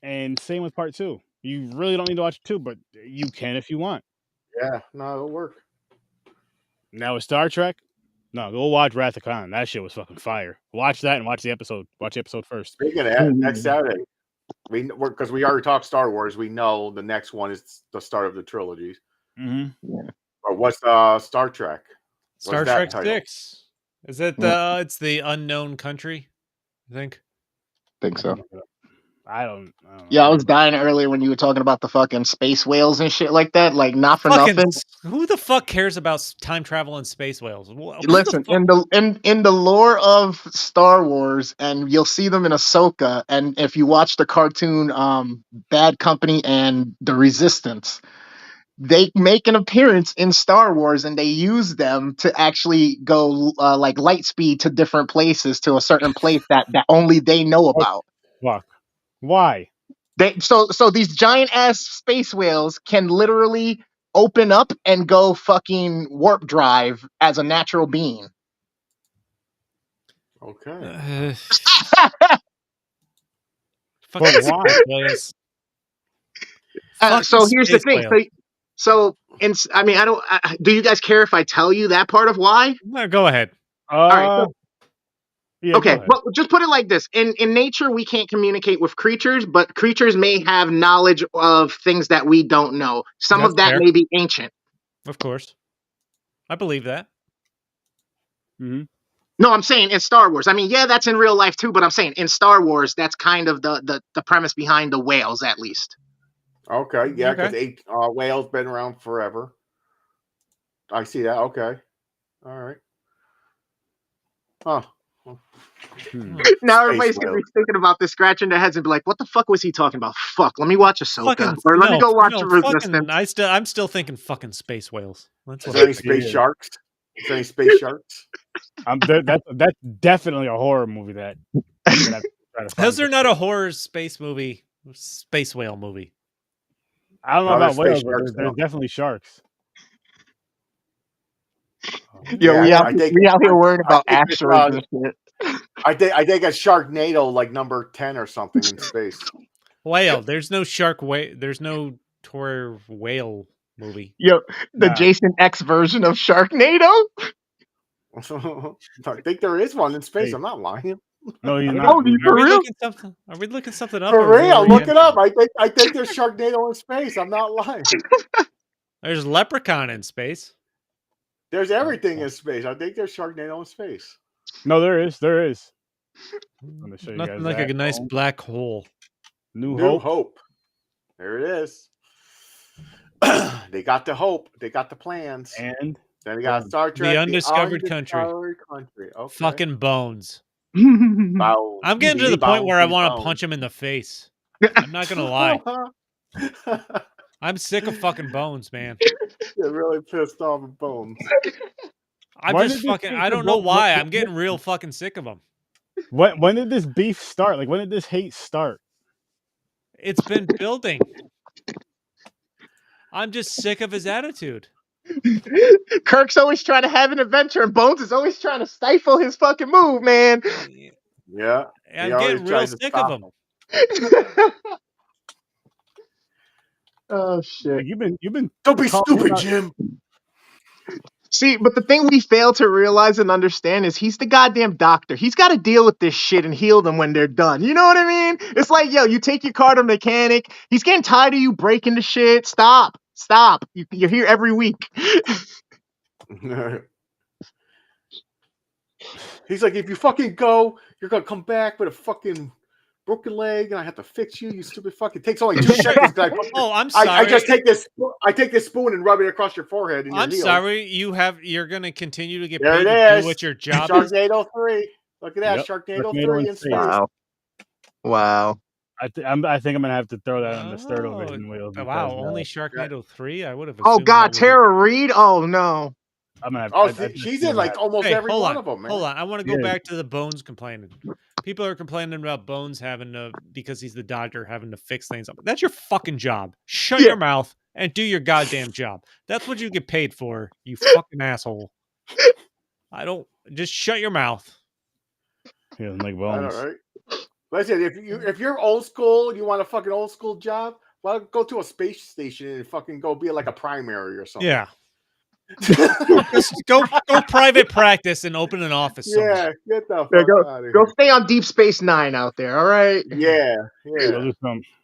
And same with part 2. You really don't need to watch 2, but you can if you want.
Yeah, no, it'll work.
Now with Star Trek, no, go watch Wrath of Khan. That shit was fucking fire. Watch that and watch the episode. Watch the episode first.
Speaking of that, next Saturday, because we already talked Star Wars, we know the next one is the start of the trilogies.
Mm-hmm.
But what's Star Trek?
Star
that
Trek
title?
6. Is it the? It's the unknown country. I think.
Think so.
I don't know.
Yeah, I was dying earlier when you were talking about the fucking space whales and shit like that. Like, not for nothing.
Who the fuck cares about time travel and space whales?
Listen, in the lore of Star Wars, and you'll see them in Ahsoka, and if you watch the cartoon Bad Company and The Resistance, they make an appearance in Star Wars, and they use them to actually go like light speed to different places, to a certain place that only they know about.
Fuck. Why?
So these giant ass space whales can literally open up and go fucking warp drive as a natural being.
Okay.
Fucking
why?
Whales.
So here's the thing. I mean, I don't. Do you guys care if I tell you that part of why?
No, go ahead.
All right.
Yeah,
okay, but just put it like this: in nature, we can't communicate with creatures, but creatures may have knowledge of things that we don't know. Some of that may be ancient.
Of course, I believe that.
Mm-hmm.
No, I'm saying in Star Wars. I mean, yeah, that's in real life too, but I'm saying in Star Wars, that's kind of the premise behind the whales, at least.
Okay, yeah, because whales been around forever. I see that. Okay, all right. Huh.
Now everybody's gonna be thinking about this, scratching their heads and be like, "What the fuck was he talking about? Fuck, let me watch Ahsoka, or let me go watch Resistance."
I'm still thinking fucking space whales.
Is there any space sharks? Is there any space sharks?
That's definitely a horror movie.
Those are not a horror space movie. Space whale movie.
I don't know about whales, but there's definitely sharks.
Yeah, we out here worried about asteroids and shit.
I think a Sharknado like number 10 or something in space.
Whale. There's no shark whale. There's no tour whale movie.
Yo, the Jason X version of Sharknado.
I think there is one in space. I'm not lying.
No, you're not.
Are we looking something up?
For real, look it up. I think there's Sharknado in space. I'm not lying.
There's Leprechaun in space.
There's everything in space. I think there's Sharknado in space.
No, there is. I'm gonna show you
Nothing
guys
like a nice black hole.
New
Hope. There it is. They got the hope. They got the plans.
And
then they got Star Trek.
The undiscovered country.
Okay.
Fucking Bones.
Bones.
I'm getting to the point where I want to punch him in the face. I'm not gonna lie. I'm sick of fucking Bones, man.
You're really pissed off at Bones.
I don't know why. I'm getting real fucking sick of him.
When did this beef start? Like, when did this hate start?
It's been building. I'm just sick of his attitude.
Kirk's always trying to have an adventure, and Bones is always trying to stifle his fucking move, man.
Yeah.
I'm getting real sick of him.
Oh shit!
You've been.
Don't be stupid, Jim.
See, but the thing we fail to realize and understand is he's the goddamn doctor. He's got to deal with this shit and heal them when they're done. You know what I mean? It's like, yo, you take your car to a mechanic. He's getting tired of you breaking the shit. Stop. You're here every week.
He's like, if you fucking go, you're gonna come back with a fucking broken leg, and I have to fix you. You stupid fucking. It takes only 2 seconds.
Oh, I'm sorry.
I just take this. I take this spoon and rub it across your forehead, and
I'm
you're healed.
sorry. You're gonna continue to get
There
paid
it
to
is.
do what your job is.
Sharknado 3. Look at that.
Yep.
Sharknado
Sharknado
3
in
in
space.
space.
Wow.
I think I'm gonna have to throw that on the Sturdovision wheel.
Wow,
because,
only Sharknado 3? I would have.
Oh
assumed
God,
that would
Tara Reid. Oh no.
I'm gonna have.
Oh,
I
she's in like almost
Hey,
every
hold
one
on,
of them, man.
hold on. I want to go
Yeah.
back to the Bones complaining. People are complaining about Bones having to, because he's the doctor, having to fix things up. That's your fucking job. Shut
Yeah.
your mouth and do your goddamn job. That's what you get paid for, you fucking asshole. Just shut your mouth.
He doesn't like
I
Bones.
know, right? Listen, if you're old school and you want a fucking old school job, well, go to a space station and fucking go be like a primary or something.
Yeah. Just go private practice and open an office somewhere.
Yeah, get the fuck
Yeah,
out of
go
here.
stay on Deep Space Nine out there. All right.
Yeah.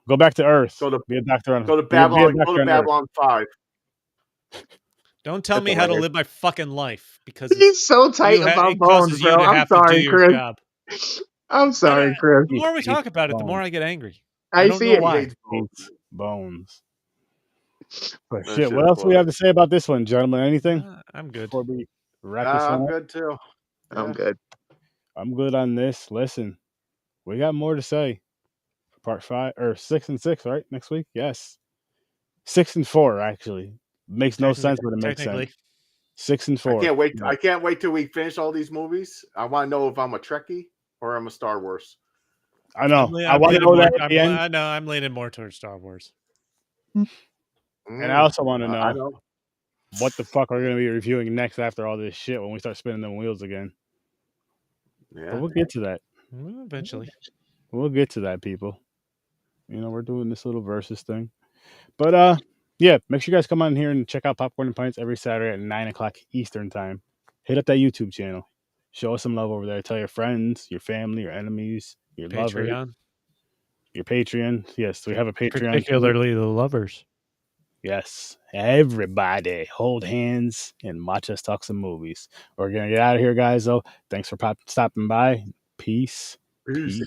Go back to Earth.
Go to
be a doctor on.
Go to
be a
Babylon.
doctor
Go to
on Earth.
Babylon 5.
Don't tell
That's
me
all
how
I
to
heard.
live my fucking life because
He's so tight about
it
Bones,
causes you
bro.
to
I'm
have to do
sorry,
your
Chris.
job.
I'm sorry, Chris.
The more we talk about it, the more I get angry.
I
don't
see
know
it.
why.
Hates Bones.
Hates Bones. But
That
shit,
shit
what
is
else do we
funny.
have to say about this one, gentlemen? Anything
I'm good.
before we wrap this one
I'm
up?
good too.
I'm good.
I'm good on this. Listen, we got more to say. Part 5 or 6 and 6, right? Next week? Yes. 6 and 4 actually. Makes no sense, but it makes sense. 6 and 4.
I can't wait. I can't wait till we finish all these movies. I want to know if I'm a Trekkie or I'm a Star Wars.
I know. I want to know that at the end.
I know. I'm leaning more towards Star Wars.
And I also want to
I
know
know.
what the fuck are we going to be reviewing next after all this shit when we start spinning them wheels again.
Yeah.
But we'll get to that.
Eventually.
We'll get to that, people. You know, we're doing this little versus thing. But yeah, make sure you guys come on here and check out Popcorn and Pints every Saturday at 9 o'clock Eastern time. Hit up that YouTube channel. Show us some love over there. Tell your friends, your family, your enemies, your lovers, your Patreon. Yes, we have a Patreon.
Particularly the lovers.
Yes, everybody hold hands and watch us talk some movies. We're going to get out of here, guys, though. Thanks for stopping by. Peace. Peace.